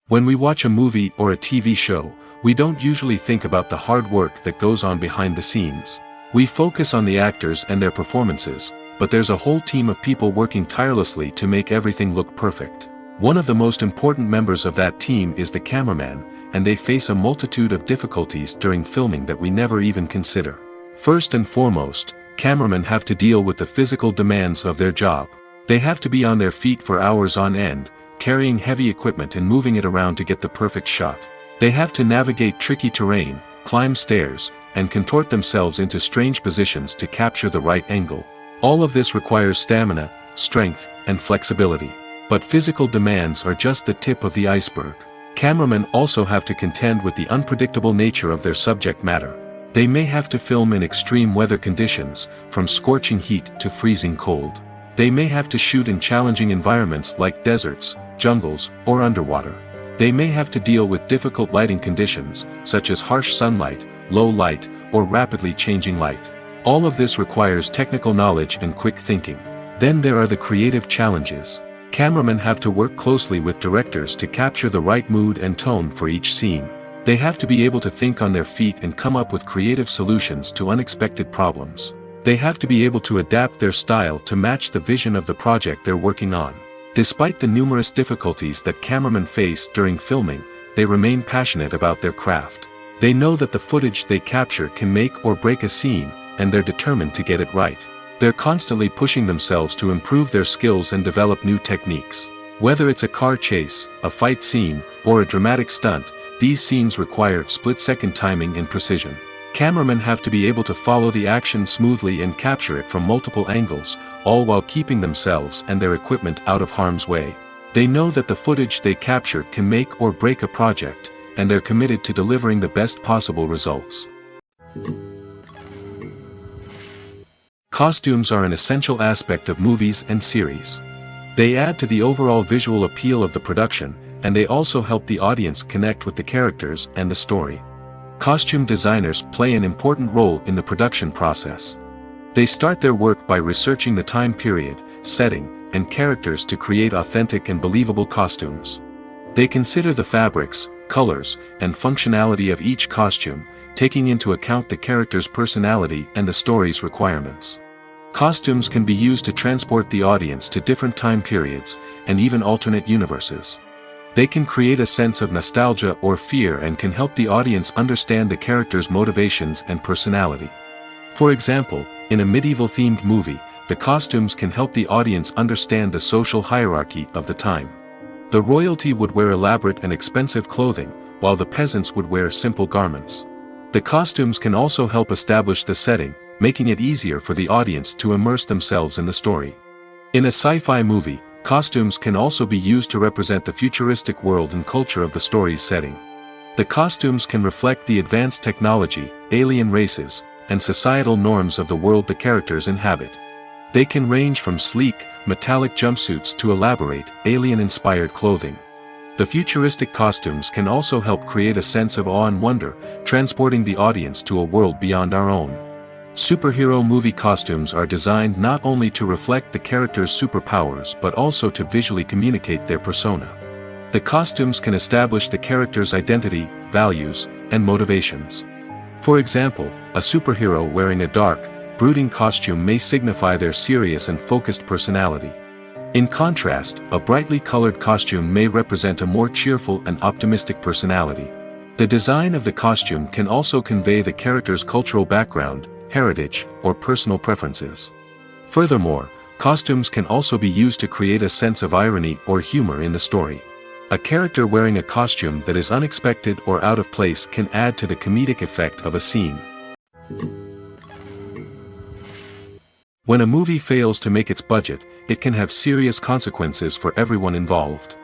When we watch a movie or a TV show, we don't usually think about the hard work that goes on behind the scenes. We focus on the actors and their performances, but there's a whole team of people working tirelessly to make everything look perfect. One of the most important members of that team is the cameraman, and they face a multitude of difficulties during filming that we never even consider. First and foremost, cameramen have to deal with the physical demands of their job. They have to be on their feet for hours on end, carrying heavy equipment and moving it around to get the perfect shot. They have to navigate tricky terrain, climb stairs, and contort themselves into strange positions to capture the right angle. All of this requires stamina, strength, and flexibility. But physical demands are just the tip of the iceberg. Cameramen also have to contend with the unpredictable nature of their subject matter. They may have to film in extreme weather conditions, from scorching heat to freezing cold. They may have to shoot in challenging environments like deserts, jungles, or underwater. They may have to deal with difficult lighting conditions, such as harsh sunlight, low light, or rapidly changing light. All of this requires technical knowledge and quick thinking. Then there are the creative challenges. Cameramen have to work closely with directors to capture the right mood and tone for each scene. They have to be able to think on their feet and come up with creative solutions to unexpected problems. They have to be able to adapt their style to match the vision of the project they're working on. Despite the numerous difficulties that cameramen face during filming, they remain passionate about their craft. They know that the footage they capture can make or break a scene, and they're determined to get it right. They're constantly pushing themselves to improve their skills and develop new techniques. Whether it's a car chase, a fight scene, or a dramatic stunt, these scenes require split-second timing and precision. Cameramen have to be able to follow the action smoothly and capture it from multiple angles, all while keeping themselves and their equipment out of harm's way. They know that the footage they capture can make or break a project, and they're committed to delivering the best possible results. Costumes are an essential aspect of movies and series. They add to the overall visual appeal of the production, and they also help the audience connect with the characters and the story. Costume designers play an important role in the production process. They start their work by researching the time period, setting, and characters to create authentic and believable costumes. They consider the fabrics, colors, and functionality of each costume, taking into account the character's personality and the story's requirements. Costumes can be used to transport the audience to different time periods, and even alternate universes. They can create a sense of nostalgia or fear and can help the audience understand the character's motivations and personality. For example, in a medieval-themed movie, the costumes can help the audience understand the social hierarchy of the time. The royalty would wear elaborate and expensive clothing, while the peasants would wear simple garments. The costumes can also help establish the setting, making it easier for the audience to immerse themselves in the story. In a sci-fi movie, costumes can also be used to represent the futuristic world and culture of the story's setting. The costumes can reflect the advanced technology, alien races, and societal norms of the world the characters inhabit. They can range from sleek, metallic jumpsuits to elaborate, alien-inspired clothing. The futuristic costumes can also help create a sense of awe and wonder, transporting the audience to a world beyond our own. Superhero movie costumes are designed not only to reflect the character's superpowers but also to visually communicate their persona. The costumes can establish the character's identity, values, and motivations. For example, a superhero wearing a dark, brooding costume may signify their serious and focused personality. In contrast, a brightly colored costume may represent a more cheerful and optimistic personality. The design of the costume can also convey the character's cultural background, heritage, or personal preferences. Furthermore, costumes can also be used to create a sense of irony or humor in the story. A character wearing a costume that is unexpected or out of place can add to the comedic effect of a scene. When a movie fails to make its budget, it can have serious consequences for everyone involved.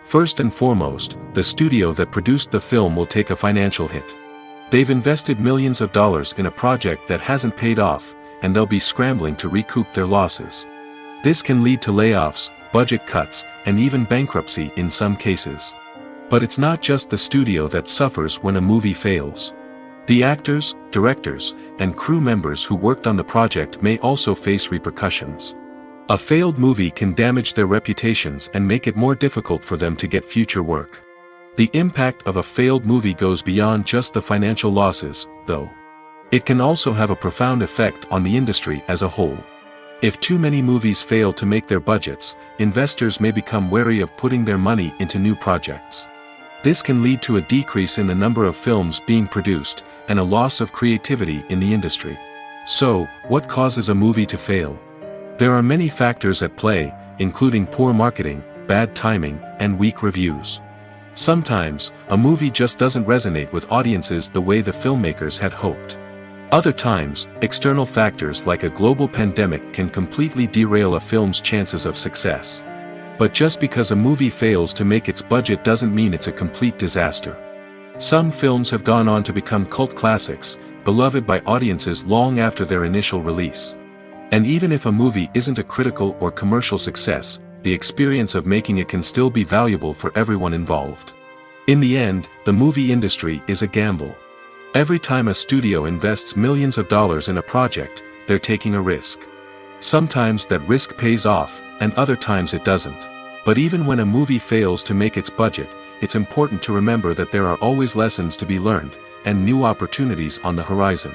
First and foremost, the studio that produced the film will take a financial hit. They've invested millions of dollars in a project that hasn't paid off, and they'll be scrambling to recoup their losses. This can lead to layoffs, budget cuts, and even bankruptcy in some cases. But it's not just the studio that suffers when a movie fails. The actors, directors, and crew members who worked on the project may also face repercussions. A failed movie can damage their reputations and make it more difficult for them to get future work. The impact of a failed movie goes beyond just the financial losses, though. It can also have a profound effect on the industry as a whole. If too many movies fail to make their budgets, investors may become wary of putting their money into new projects. This can lead to a decrease in the number of films being produced, and a loss of creativity in the industry. So, what causes a movie to fail? There are many factors at play, including poor marketing, bad timing, and weak reviews. Sometimes, a movie just doesn't resonate with audiences the way the filmmakers had hoped. Other times, external factors like a global pandemic can completely derail a film's chances of success. But just because a movie fails to make its budget doesn't mean it's a complete disaster. Some films have gone on to become cult classics, beloved by audiences long after their initial release. And even if a movie isn't a critical or commercial success, the experience of making it can still be valuable for everyone involved. In the end, the movie industry is a gamble. Every time a studio invests millions of dollars in a project, they're taking a risk. Sometimes that risk pays off, and other times it doesn't. But even when a movie fails to make its budget, it's important to remember that there are always lessons to be learned, and new opportunities on the horizon.